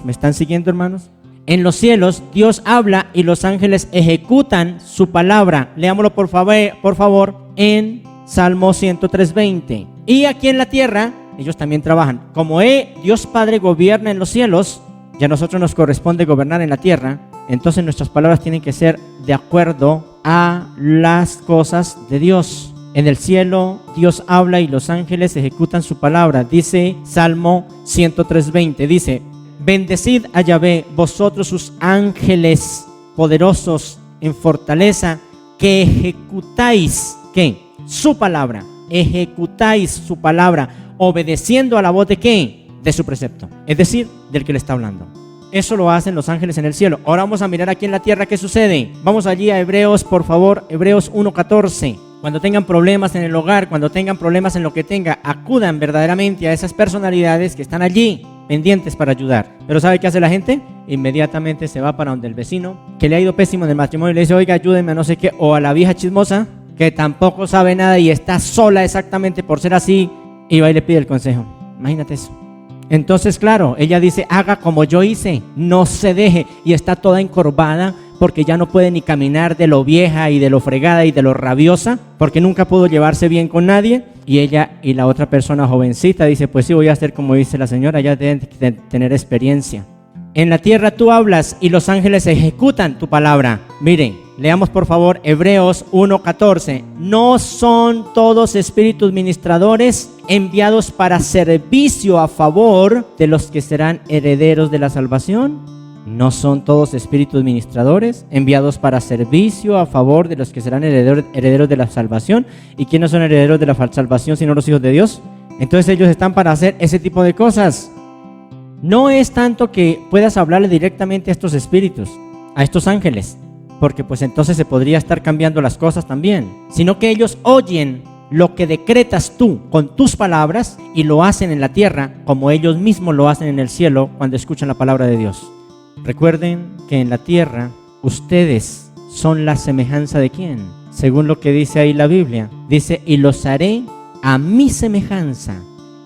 ¿me están siguiendo, hermanos? En los cielos Dios habla y los ángeles ejecutan su palabra. Leámoslo por favor en Salmo 103:20. Y aquí en la tierra ellos también trabajan. Como Dios Padre gobierna en los cielos, y a nosotros nos corresponde gobernar en la tierra, entonces nuestras palabras tienen que ser de acuerdo a las cosas de Dios. En el cielo Dios habla y los ángeles ejecutan su palabra. Dice Salmo 103:20, dice: bendecid a Yahvé, vosotros sus ángeles poderosos en fortaleza, que ejecutáis, ¿qué? Su palabra. Ejecutáis su palabra, obedeciendo a la voz de ¿qué? De su precepto, es decir, del que le está hablando. Eso lo hacen los ángeles en el cielo. Ahora vamos a mirar aquí en la tierra qué sucede. Vamos allí a Hebreos, por favor, Hebreos 1:14. Cuando tengan problemas en el hogar, cuando tengan problemas en lo que tenga, acudan verdaderamente a esas personalidades que están allí pendientes para ayudar. Pero ¿sabe qué hace la gente? Inmediatamente se va para donde el vecino que le ha ido pésimo en el matrimonio y le dice: oiga, ayúdenme a no sé qué, o a la vieja chismosa que tampoco sabe nada y está sola exactamente por ser así, y va y le pide el consejo. Imagínate eso. Entonces, claro, ella dice: haga como yo hice, no se deje, y está toda encorvada porque ya no puede ni caminar de lo vieja y de lo fregada y de lo rabiosa, porque nunca pudo llevarse bien con nadie. Y ella y la otra persona jovencita dice: pues sí, voy a hacer como dice la señora, ya deben tener experiencia. En la tierra tú hablas y los ángeles ejecutan tu palabra. Mire, leamos por favor Hebreos 1:14. ¿No son todos espíritus ministradores enviados para servicio a favor de los que serán herederos de la salvación? ¿No son todos espíritus ministradores enviados para servicio a favor de los que serán herederos de la salvación? ¿Y quiénes son herederos de la salvación sino los hijos de Dios? Entonces ellos están para hacer ese tipo de cosas. No es tanto que puedas hablarle directamente a estos espíritus, a estos ángeles, porque pues entonces se podría estar cambiando las cosas también, sino que ellos oyen lo que decretas tú con tus palabras y lo hacen en la tierra como ellos mismos lo hacen en el cielo cuando escuchan la palabra de Dios. Recuerden que en la tierra ustedes son la semejanza de ¿quién? Según lo que dice ahí la Biblia, dice: y los haré a mi semejanza.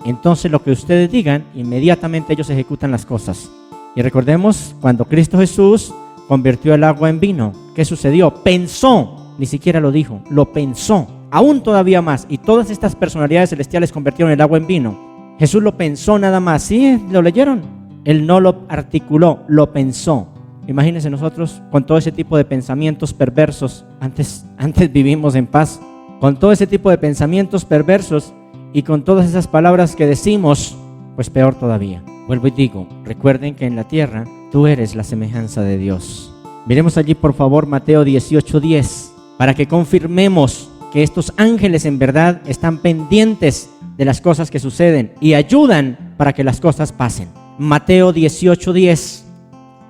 Entonces lo que ustedes digan, inmediatamente ellos ejecutan las cosas. Y recordemos, cuando Cristo Jesús convirtió el agua en vino, ¿qué sucedió? Pensó, ni siquiera lo dijo, lo pensó, aún todavía más. Y todas estas personalidades celestiales convirtieron el agua en vino. Jesús lo pensó nada más. ¿Sí? ¿Lo leyeron? Él no lo articuló, lo pensó. Imagínense nosotros con todo ese tipo de pensamientos perversos. Antes vivimos en paz. Con todo ese tipo de pensamientos perversos y con todas esas palabras que decimos, pues peor todavía. Vuelvo y digo, recuerden que en la tierra tú eres la semejanza de Dios. Miremos allí por favor Mateo 18:10, para que confirmemos que estos ángeles en verdad están pendientes de las cosas que suceden y ayudan para que las cosas pasen. Mateo 18:10.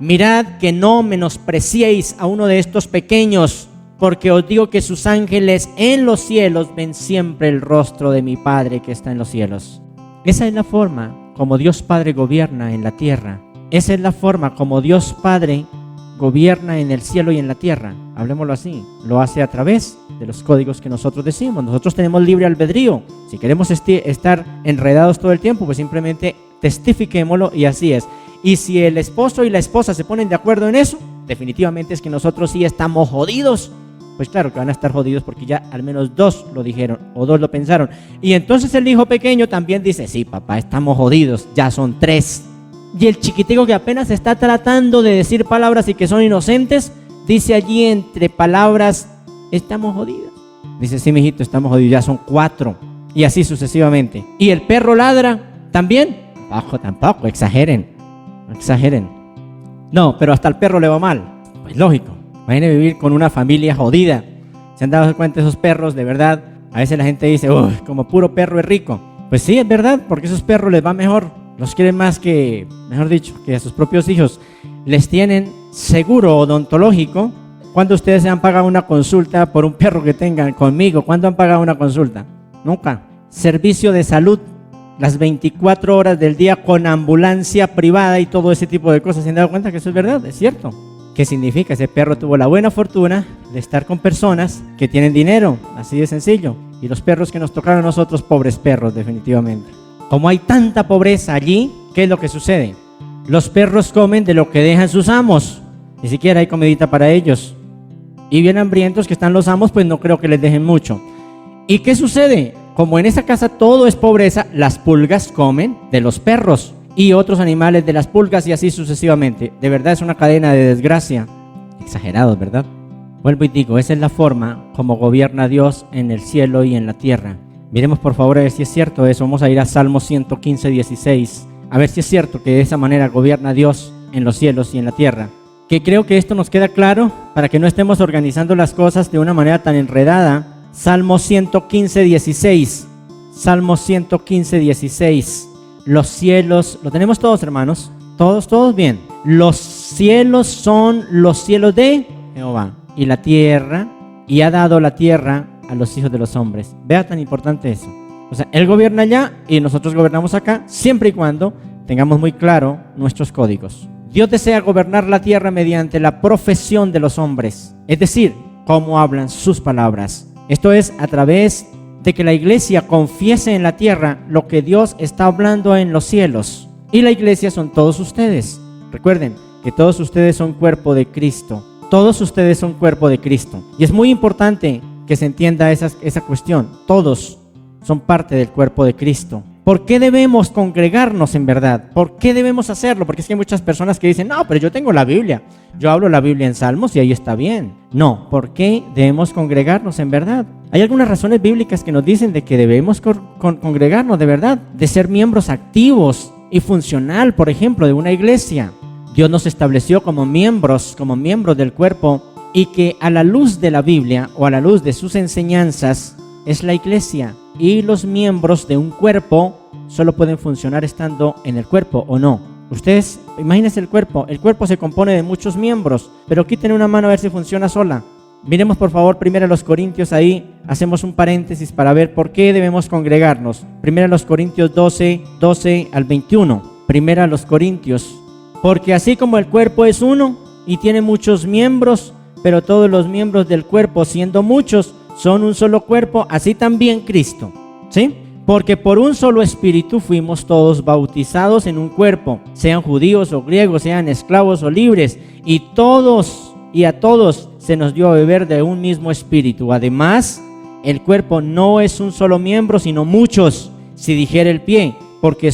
Mirad que no menospreciéis a uno de estos pequeños, porque os digo que sus ángeles en los cielos ven siempre el rostro de mi Padre que está en los cielos. Esa es la forma como Dios Padre gobierna en la tierra. Esa es la forma como Dios Padre gobierna en el cielo y en la tierra. Hablemoslo así. Lo hace a través de los códigos que nosotros decimos. Nosotros tenemos libre albedrío. Si queremos estar enredados todo el tiempo, pues simplemente testifiquémoslo y así es. Y si el esposo y la esposa se ponen de acuerdo en eso, definitivamente es que nosotros sí estamos jodidos. Pues claro que van a estar jodidos porque ya al menos dos lo dijeron o dos lo pensaron. Y entonces el hijo pequeño también dice, sí, papá, estamos jodidos, ya son tres. Y el chiquitico que apenas está tratando de decir palabras y que son inocentes, dice allí entre palabras, estamos jodidos. Dice, sí, mijito, estamos jodidos, ya son cuatro. Y así sucesivamente. Y el perro ladra también. Tampoco, exageren. No, pero hasta el perro le va mal. Pues lógico. Vayan a vivir con una familia jodida. ¿Se han dado cuenta esos perros? De verdad, a veces la gente dice, como puro perro es rico. Pues sí, es verdad, porque esos perros les va mejor. Los quieren más que, mejor dicho, que a sus propios hijos. Les tienen seguro odontológico. ¿Cuándo ustedes se han pagado una consulta por un perro que tengan conmigo? ¿Cuándo han pagado una consulta? Nunca. Servicio de salud, las 24 horas del día con ambulancia privada y todo ese tipo de cosas. ¿Se han dado cuenta que eso es verdad? Es cierto. ¿Qué significa? Ese perro tuvo la buena fortuna de estar con personas que tienen dinero, así de sencillo. Y los perros que nos tocaron a nosotros, pobres perros, definitivamente. Como hay tanta pobreza allí, ¿qué es lo que sucede? Los perros comen de lo que dejan sus amos. Ni siquiera hay comidita para ellos. Y bien hambrientos que están los amos, pues no creo que les dejen mucho. ¿Y qué sucede? Como en esa casa todo es pobreza, las pulgas comen de los perros y otros animales de las pulgas y así sucesivamente. De verdad es una cadena de desgracia. Exagerado, ¿verdad? Vuelvo y digo, esa es la forma como gobierna Dios en el cielo y en la tierra. Miremos por favor a ver si es cierto eso. Vamos a ir a Salmo 115, 16. A ver si es cierto que de esa manera gobierna Dios en los cielos y en la tierra. Que creo que esto nos queda claro para que no estemos organizando las cosas de una manera tan enredada. Salmo 115, 16. Salmo 115, 16. Los cielos, lo tenemos todos, hermanos. Todos bien. Los cielos son los cielos de Jehová y la tierra, y ha dado la tierra a los hijos de los hombres. Vea tan importante eso. O sea, Él gobierna allá y nosotros gobernamos acá, siempre y cuando tengamos muy claro nuestros códigos. Dios desea gobernar la tierra mediante la profesión de los hombres, es decir, cómo hablan sus palabras. Esto es a través de que la iglesia confiese en la tierra lo que Dios está hablando en los cielos. Y la iglesia son todos ustedes. Recuerden que todos ustedes son cuerpo de Cristo. Todos ustedes son cuerpo de Cristo. Y es muy importante que se entienda esa cuestión. Todos son parte del cuerpo de Cristo. ¿Por qué debemos congregarnos en verdad? ¿Por qué debemos hacerlo? Porque es que hay muchas personas que dicen, no, pero yo tengo la Biblia. Yo hablo la Biblia en Salmos y ahí está bien. No, ¿por qué debemos congregarnos en verdad? Hay algunas razones bíblicas que nos dicen de que debemos congregarnos de verdad, de ser miembros activos y funcional, por ejemplo, de una iglesia. Dios nos estableció como miembros del cuerpo y que a la luz de la Biblia o a la luz de sus enseñanzas es la iglesia. Y los miembros de un cuerpo solo pueden funcionar estando en el cuerpo o no. Ustedes, imagínense el cuerpo se compone de muchos miembros, pero quiten una mano a ver si funciona sola. Miremos por favor primero a los Corintios, ahí hacemos un paréntesis para ver por qué debemos congregarnos. Primero a los Corintios 12 al 21. Primero a los Corintios. Porque así como el cuerpo es uno y tiene muchos miembros, pero todos los miembros del cuerpo, siendo muchos, son un solo cuerpo, así también Cristo. ¿Sí? Porque por un solo espíritu fuimos todos bautizados en un cuerpo, sean judíos o griegos, sean esclavos o libres, y a todos se nos dio a beber de un mismo espíritu. Además, el cuerpo no es un solo miembro, sino muchos. Si dijera el pie, porque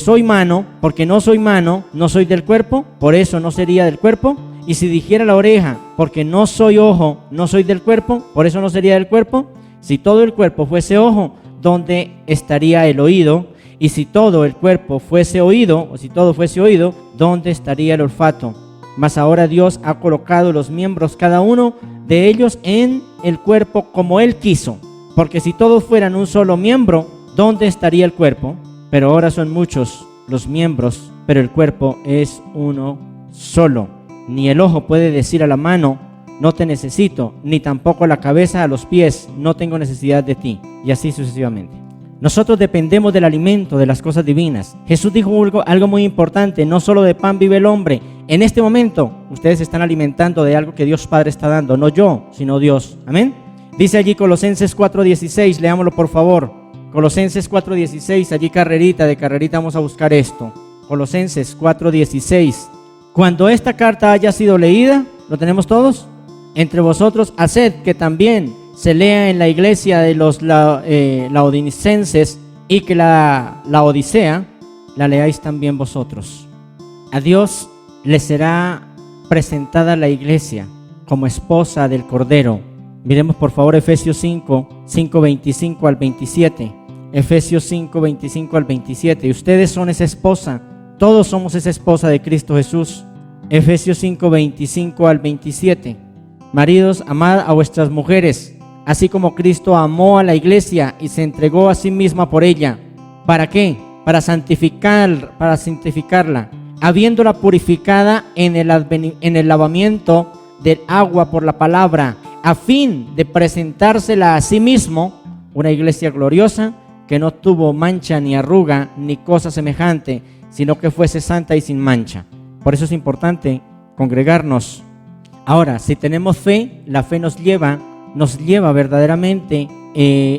no soy mano, no soy del cuerpo, por eso no sería del cuerpo. Y si dijera la oreja, porque no soy ojo, no soy del cuerpo, por eso no sería del cuerpo. Si todo el cuerpo fuese ojo, ¿dónde estaría el oído? Y si todo el cuerpo fuese oído, o si todo fuese oído, ¿dónde estaría el olfato? Mas ahora Dios ha colocado los miembros, cada uno de ellos, en el cuerpo como Él quiso. Porque si todos fueran un solo miembro, ¿dónde estaría el cuerpo? Pero ahora son muchos los miembros, pero el cuerpo es uno solo. Ni el ojo puede decir a la mano, no te necesito, ni tampoco la cabeza a los pies, no tengo necesidad de ti, y así sucesivamente. Nosotros dependemos del alimento, de las cosas divinas. Jesús dijo algo muy importante, no solo de pan vive el hombre, En este momento, ustedes se están alimentando de algo que Dios Padre está dando, no yo, sino Dios. Amén. Dice allí Colosenses 4:16, leámoslo por favor. Colosenses 4:16, allí de carrerita vamos a buscar esto. Colosenses 4:16. Cuando esta carta haya sido leída, ¿lo tenemos todos? Entre vosotros, haced que también se lea en la iglesia de los laodicenses y que la Odisea la leáis también vosotros. A Dios le será presentada la iglesia como esposa del Cordero. Miremos por favor Efesios 5:25 al 27. Efesios 5:25 al 27. Y ustedes son esa esposa. Todos somos esa esposa de Cristo Jesús. Efesios 5:25 al 27. Maridos, amad a vuestras mujeres, así como Cristo amó a la iglesia y se entregó a sí misma por ella. ¿Para qué? Para santificarla, habiéndola purificada en el lavamiento del agua por la palabra, a fin de presentársela a sí mismo, una iglesia gloriosa, que no tuvo mancha ni arruga ni cosa semejante, sino que fuese santa y sin mancha. Por eso es importante congregarnos. Ahora, si tenemos fe, la fe nos lleva verdaderamente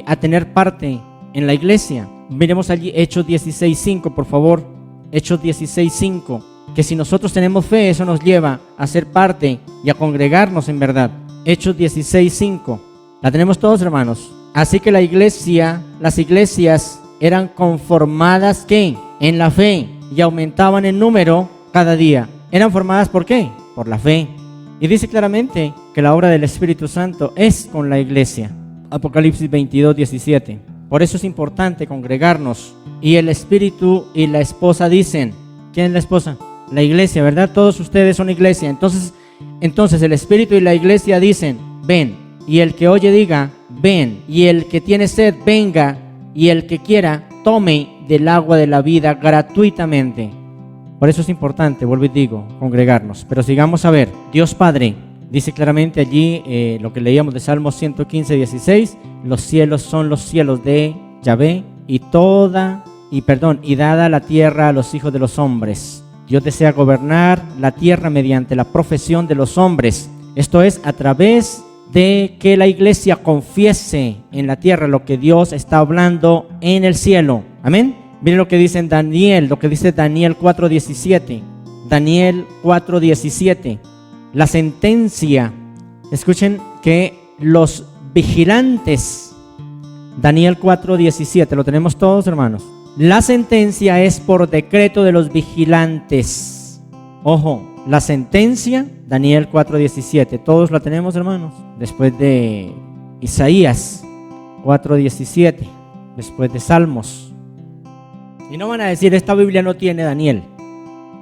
a tener parte en la iglesia. Miremos allí Hechos 16:5, por favor. Hechos 16:5. Que si nosotros tenemos fe, eso nos lleva a ser parte y a congregarnos en verdad. Hechos 16:5. ¿La tenemos todos, hermanos? Así que las iglesias eran conformadas, ¿qué? En la fe, y aumentaban en número cada día. ¿Eran formadas por qué? Por la fe. Y dice claramente que la obra del Espíritu Santo es con la iglesia. Apocalipsis 22:17. Por eso es importante congregarnos. Y el Espíritu y la esposa dicen, ¿quién es la esposa? La iglesia, ¿verdad? Todos ustedes son iglesia. Entonces el Espíritu y la iglesia dicen, ven. Y el que oye diga, ven. Y el que tiene sed, venga. Y el que quiera, tome del agua de la vida gratuitamente. Por eso es importante, vuelvo y digo, congregarnos. Pero sigamos a ver. Dios Padre dice claramente allí lo que leíamos de Salmos 115:16. Los cielos son los cielos de Yahvé y dada la tierra a los hijos de los hombres. Dios desea gobernar la tierra mediante la profesión de los hombres. Esto es, a través de que la iglesia confiese en la tierra lo que Dios está hablando en el cielo. Amén. Miren lo que dice Daniel 4:17. Daniel 4:17. La sentencia, escuchen, que los vigilantes, Daniel 4:17, lo tenemos todos, hermanos. La sentencia es por decreto de los vigilantes. Ojo, la sentencia, Daniel 4:17, todos la tenemos, hermanos. Después de Isaías 4:17, después de Salmos. Y no van a decir, esta Biblia no tiene Daniel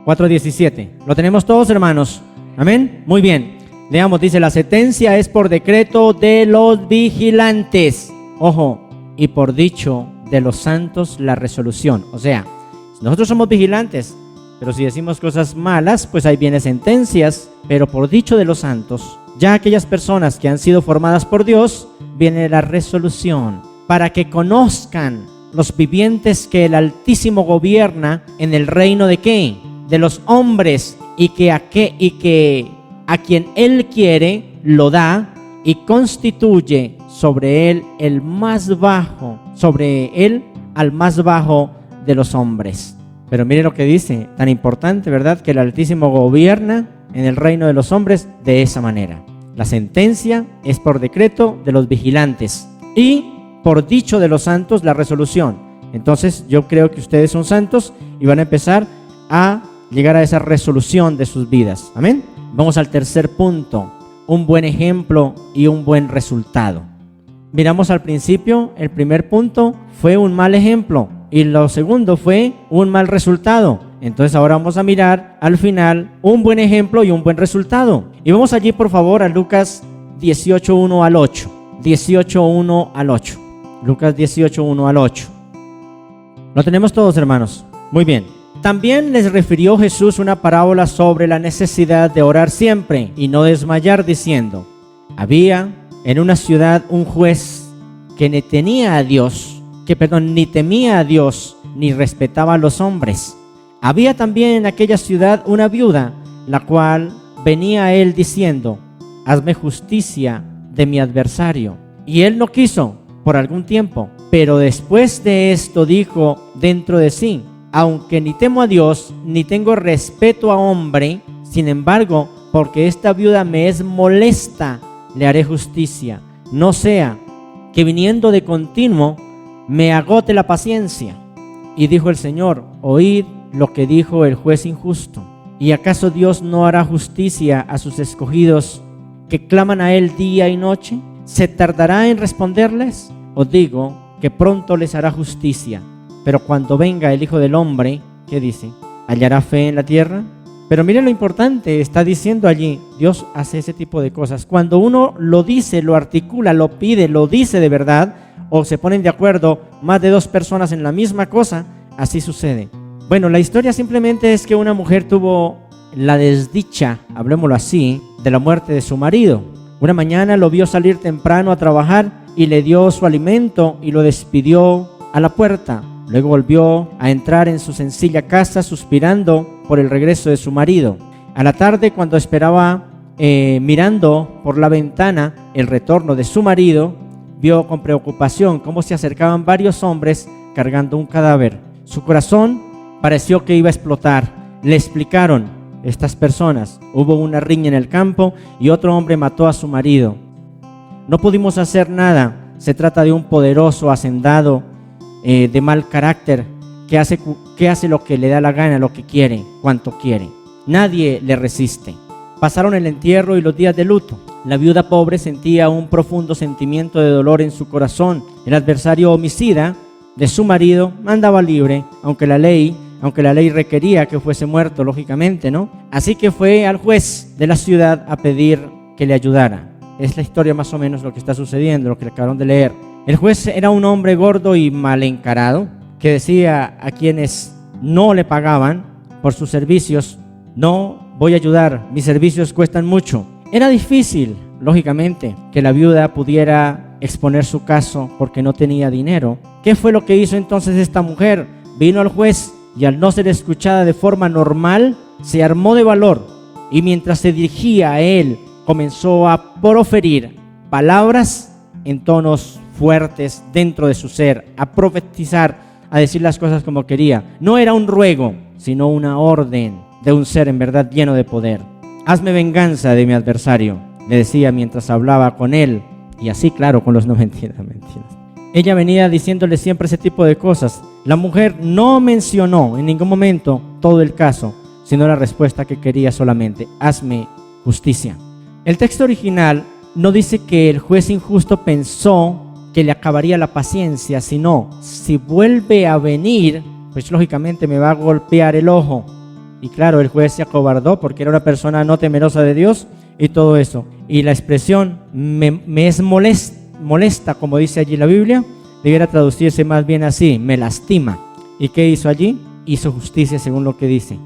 4:17. Lo tenemos todos, hermanos. Amén. Muy bien. Leamos, dice, la sentencia es por decreto de los vigilantes. Ojo, y por dicho de los santos la resolución. O sea, nosotros somos vigilantes, pero si decimos cosas malas, pues ahí vienen sentencias. Pero por dicho de los santos, ya aquellas personas que han sido formadas por Dios, viene la resolución, para que conozcan los vivientes que el Altísimo gobierna en el reino de ¿qué? De los hombres, y que a quien Él quiere lo da y constituye sobre él al más bajo de los hombres. Pero mire lo que dice, tan importante, ¿verdad? Que el Altísimo gobierna en el reino de los hombres de esa manera. La sentencia es por decreto de los vigilantes y por dicho de los santos la resolución. Entonces yo creo que ustedes son santos y van a empezar a llegar a esa resolución de sus vidas. Amén. Vamos al tercer punto, un buen ejemplo y un buen resultado. Miramos al principio, el primer punto fue un mal ejemplo y lo segundo fue un mal resultado. Entonces ahora vamos a mirar al final un buen ejemplo y un buen resultado. Y vamos allí por favor a Lucas 18:1 al 8. 18:1 al 8. Lucas 18:1 al 8. ¿Lo tenemos todos, hermanos? Muy bien. También les refirió Jesús una parábola sobre la necesidad de orar siempre y no desmayar, diciendo: había en una ciudad un juez que ni temía a Dios, ni respetaba a los hombres. Había también en aquella ciudad una viuda la cual venía a él diciendo: hazme justicia de mi adversario. Y él no quiso por algún tiempo, pero después de esto dijo dentro de sí: aunque ni temo a Dios, ni tengo respeto a hombre, sin embargo, porque esta viuda me es molesta, le haré justicia, no sea que viniendo de continuo me agote la paciencia. Y dijo el Señor: oíd lo que dijo el juez injusto. ¿Y acaso Dios no hará justicia a sus escogidos que claman a él día y noche? ¿Se tardará en responderles? Os digo que pronto les hará justicia. Pero cuando venga el Hijo del Hombre, ¿qué dice? ¿Hallará fe en la tierra? Pero miren lo importante, está diciendo allí, Dios hace ese tipo de cosas. Cuando uno lo dice, lo articula, lo pide, lo dice de verdad, o se ponen de acuerdo más de dos personas en la misma cosa, así sucede. Bueno, la historia simplemente es que una mujer tuvo la desdicha, hablemoslo así, de la muerte de su marido. Una mañana lo vio salir temprano a trabajar y le dio su alimento y lo despidió a la puerta. Luego volvió a entrar en su sencilla casa suspirando por el regreso de su marido. A la tarde, cuando esperaba mirando por la ventana el retorno de su marido, vio con preocupación cómo se acercaban varios hombres cargando un cadáver. Su corazón pareció que iba a explotar. Le explicaron estas personas: hubo una riña en el campo y otro hombre mató a su marido. No pudimos hacer nada. Se trata de un poderoso hacendado de mal carácter que hace lo que le da la gana, lo que quiere, cuanto quiere. Nadie le resiste. Pasaron el entierro y los días de luto. La viuda pobre sentía un profundo sentimiento de dolor en su corazón. El adversario homicida de su marido andaba libre, aunque la ley requería que fuese muerto, lógicamente, ¿no? Así que fue al juez de la ciudad a pedir que le ayudara. Es la historia más o menos lo que está sucediendo, lo que acabaron de leer. El juez era un hombre gordo y mal encarado, que decía a quienes no le pagaban por sus servicios: no voy a ayudar, mis servicios cuestan mucho. Era difícil, lógicamente, que la viuda pudiera exponer su caso porque no tenía dinero. ¿Qué fue lo que hizo entonces esta mujer? Vino al juez y, al no ser escuchada de forma normal, se armó de valor y mientras se dirigía a él comenzó a proferir palabras en tonos fuertes dentro de su ser, a profetizar, a decir las cosas como quería. No era un ruego, sino una orden de un ser en verdad lleno de poder. Hazme venganza de mi adversario, le decía mientras hablaba con él, y así, claro, con los no mentiras. Ella venía diciéndole siempre ese tipo de cosas. La mujer no mencionó en ningún momento todo el caso, sino la respuesta que quería solamente: hazme justicia. El texto original no dice que el juez injusto pensó que le acabaría la paciencia, sino: si vuelve a venir, pues lógicamente me va a golpear el ojo. Y claro, el juez se acobardó porque era una persona no temerosa de Dios y todo eso. Y la expresión me es molesta, como dice allí la Biblia, debiera traducirse más bien así: me lastima. ¿Y qué hizo allí? Hizo justicia según lo que dice.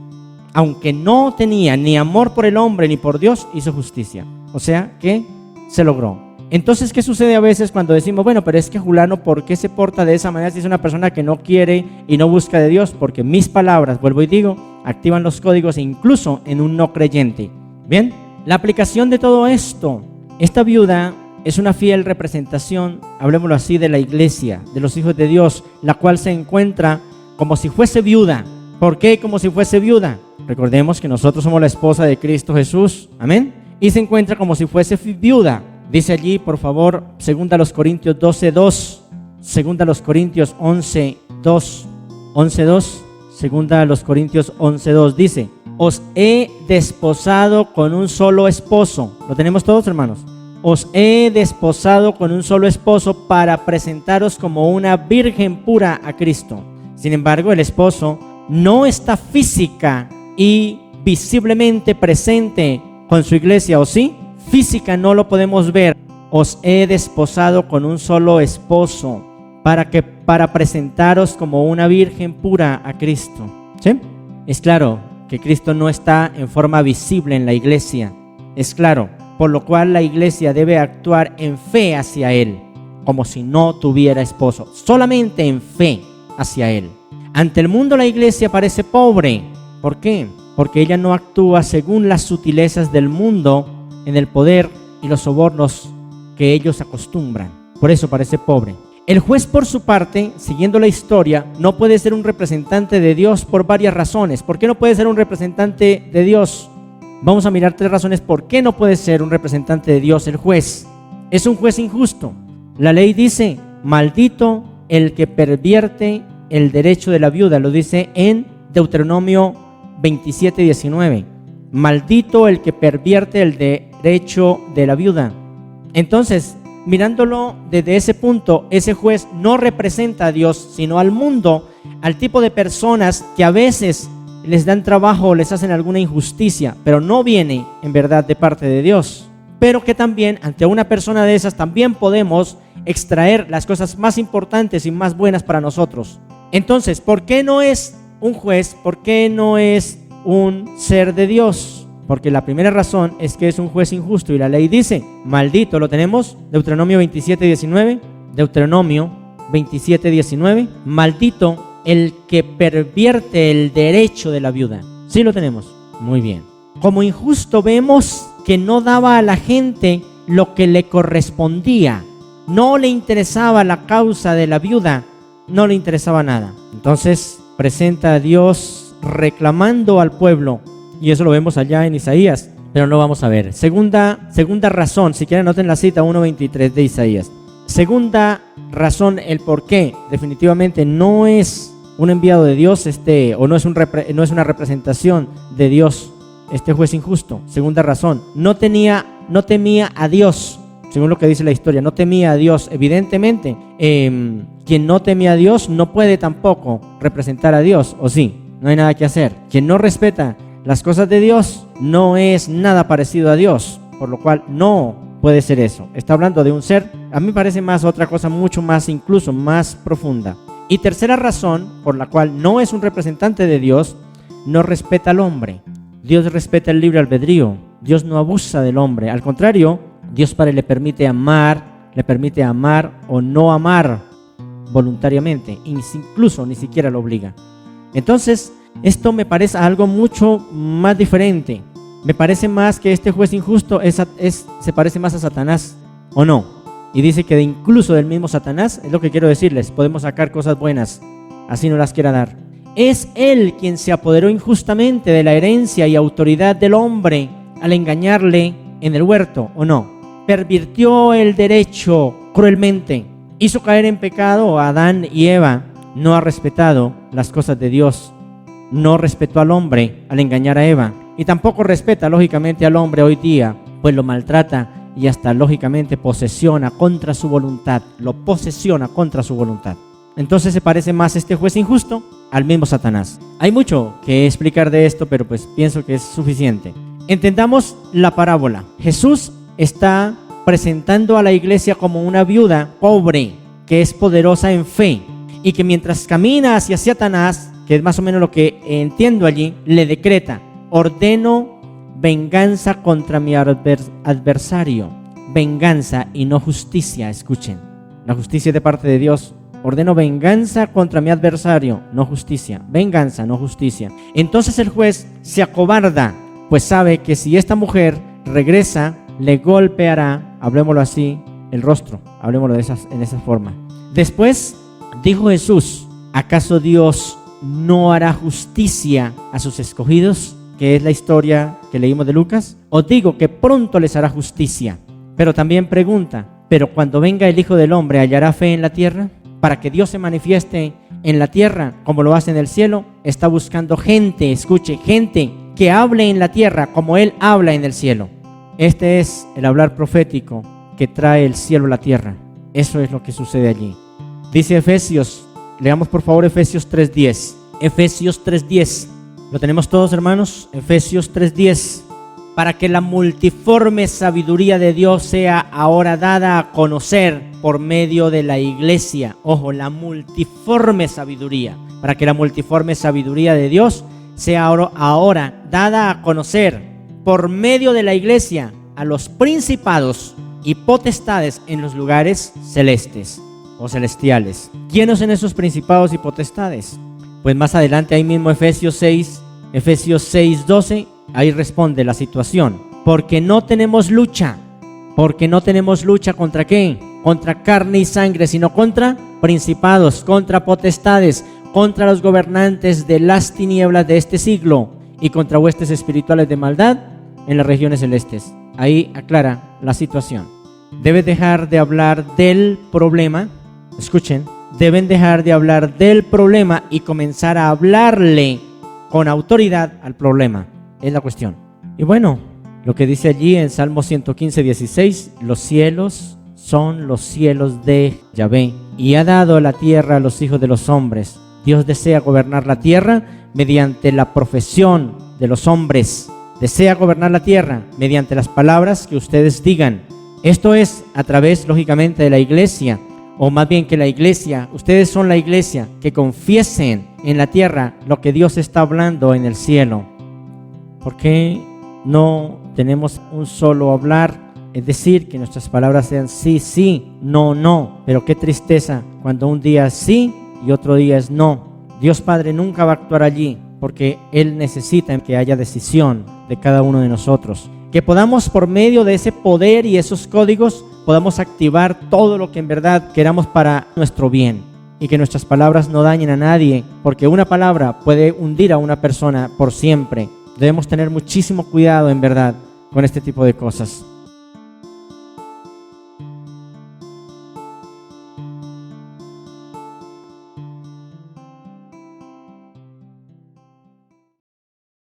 Aunque no tenía ni amor por el hombre ni por Dios, hizo justicia. O sea que se logró. Entonces, ¿qué sucede a veces cuando decimos: bueno, pero es que Julano, ¿por qué se porta de esa manera si es una persona que no quiere y no busca de Dios? Porque mis palabras, vuelvo y digo, activan los códigos incluso en un no creyente. Bien, la aplicación de todo esto: esta viuda es una fiel representación, hablemoslo así, de la iglesia, de los hijos de Dios, la cual se encuentra como si fuese viuda. ¿Por qué como si fuese viuda? Recordemos que nosotros somos la esposa de Cristo Jesús, amén, y se encuentra como si fuese viuda. Dice allí, por favor, 2 Corintios 12:2, 2 Corintios 11:2, 2 Corintios 11:2 dice: os he desposado con un solo esposo. ¿Lo tenemos todos, hermanos? Os he desposado con un solo esposo para presentaros como una virgen pura a Cristo. Sin embargo, el esposo no está física y visiblemente presente con su iglesia, ¿o sí? Física no lo podemos ver. Os he desposado con un solo esposo para presentaros como una virgen pura a Cristo. ¿Sí? Es claro que Cristo no está en forma visible en la iglesia. Es claro, por lo cual la iglesia debe actuar en fe hacia Él, como si no tuviera esposo, solamente en fe hacia Él. Ante el mundo la iglesia parece pobre. ¿Por qué? porque ella no actúa según las sutilezas del mundo en el poder y los sobornos que ellos acostumbran. Por eso parece pobre. El juez, por su parte, siguiendo la historia, no puede ser un representante de Dios por varias razones. ¿Por qué no puede ser un representante de Dios? Vamos a mirar 3 razones por qué no puede ser un representante de Dios el juez. Es un juez injusto. La ley dice, maldito el que pervierte el derecho de la viuda. Lo dice en Deuteronomio 27:19. Maldito el que pervierte el derecho de la viuda. Entonces, mirándolo desde ese punto, ese juez no representa a Dios, sino al mundo, al tipo de personas que a veces les dan trabajo o les hacen alguna injusticia, pero no viene en verdad de parte de Dios. Pero que también ante una persona de esas también podemos extraer las cosas más importantes y más buenas para nosotros. Entonces, ¿por qué no es un juez? ¿Por qué no es un ser de Dios? Porque la primera razón es que es un juez injusto y la ley dice, maldito, ¿lo tenemos? Deuteronomio 27:19, Deuteronomio 27:19, maldito el que pervierte el derecho de la viuda. ¿Sí lo tenemos? Muy bien. Como injusto vemos que no daba a la gente lo que le correspondía, no le interesaba la causa de la viuda, no le interesaba nada. Entonces presenta a Dios reclamando al pueblo. Y eso lo vemos allá en Isaías, pero no vamos a ver. Segunda razón, si quieren anoten la cita 1:23 de Isaías. Segunda razón, el por qué definitivamente no es un enviado de Dios, o no es una representación de Dios, este juez injusto. Segunda razón, no temía a Dios, según lo que dice la historia, no temía a Dios. Evidentemente, quien no teme a Dios no puede tampoco representar a Dios, ¿o sí? No hay nada que hacer. Quien no respeta las cosas de Dios no es nada parecido a Dios, por lo cual no puede ser eso. Está hablando de un ser, a mí me parece más otra cosa mucho más, incluso más profunda. Y tercera razón por la cual no es un representante de Dios, no respeta al hombre. Dios respeta el libre albedrío. Dios no abusa del hombre. Al contrario, Dios Padre le permite amar o no amar voluntariamente, incluso ni siquiera lo obliga. Entonces, esto me parece algo mucho más diferente. Me parece más que este juez injusto se parece más a Satanás, ¿o no? Y dice que incluso del mismo Satanás, es lo que quiero decirles, podemos sacar cosas buenas, así no las quiera dar. Es él quien se apoderó injustamente de la herencia y autoridad del hombre al engañarle en el huerto, ¿o no? Pervirtió el derecho cruelmente, hizo caer en pecado a Adán y Eva, no ha respetado las cosas de Dios. No respetó al hombre al engañar a Eva y tampoco respeta lógicamente al hombre hoy día, pues lo maltrata y hasta lógicamente lo posesiona contra su voluntad. Entonces se parece más este juez injusto al mismo Satanás. Hay mucho que explicar de esto, pero pues pienso que es suficiente. Entendamos la parábola. Jesús está presentando a la iglesia como una viuda pobre que es poderosa en fe y que mientras camina hacia Satanás, que es más o menos lo que entiendo allí, le decreta, ordeno venganza contra mi adversario. Venganza y no justicia, escuchen. La justicia es de parte de Dios. Ordeno venganza contra mi adversario, no justicia. Venganza, no justicia. Entonces el juez se acobarda, pues sabe que si esta mujer regresa, le golpeará, hablemoslo así, el rostro. Hablemoslo en esa forma. Después dijo Jesús, ¿acaso Dios no hará justicia a sus escogidos? Que es la historia que leímos de Lucas. Os digo que pronto les hará justicia. Pero también pregunta, ¿pero cuando venga el Hijo del Hombre hallará fe en la tierra? Para que Dios se manifieste en la tierra como lo hace en el cielo, está buscando gente, escuche, gente que hable en la tierra como Él habla en el cielo. Este es el hablar profético que trae el cielo a la tierra. Eso es lo que sucede allí. Dice Efesios, leamos por favor Efesios 3:10. Efesios 3:10. ¿Lo tenemos todos, hermanos? Efesios 3:10. Para que la multiforme sabiduría de Dios sea ahora dada a conocer por medio de la iglesia. Ojo, la multiforme sabiduría. Para que la multiforme sabiduría de Dios sea ahora dada a conocer por medio de la iglesia a los principados y potestades en los lugares celestes o celestiales. ¿Quiénes son esos principados y potestades? Pues más adelante ahí mismo Efesios 6, Efesios 6:12, ahí responde la situación. Porque no tenemos lucha. Porque no tenemos lucha ¿contra qué? Contra carne y sangre, sino contra principados, contra potestades, contra los gobernantes de las tinieblas de este siglo y contra huestes espirituales de maldad en las regiones celestes. Ahí aclara la situación. Debes dejar de hablar del problema. Escuchen, deben dejar de hablar del problema y comenzar a hablarle con autoridad al problema. Es la cuestión. Y bueno, lo que dice allí en Salmo 115:16, los cielos son los cielos de Yahvé y ha dado la tierra a los hijos de los hombres. Dios desea gobernar la tierra mediante la profesión de los hombres. Desea gobernar la tierra mediante las palabras que ustedes digan. Esto es a través, lógicamente, de la iglesia, o más bien que la iglesia, ustedes son la iglesia, que confiesen en la tierra lo que Dios está hablando en el cielo. ¿Por qué no tenemos un solo hablar? Es decir, que nuestras palabras sean sí, sí, no, no. Pero qué tristeza cuando un día es sí y otro día es no. Dios Padre nunca va a actuar allí porque Él necesita que haya decisión de cada uno de nosotros. Que podamos, por medio de ese poder y esos códigos, podamos activar todo lo que en verdad queramos para nuestro bien. Y que nuestras palabras no dañen a nadie, porque una palabra puede hundir a una persona por siempre. Debemos tener muchísimo cuidado en verdad con este tipo de cosas.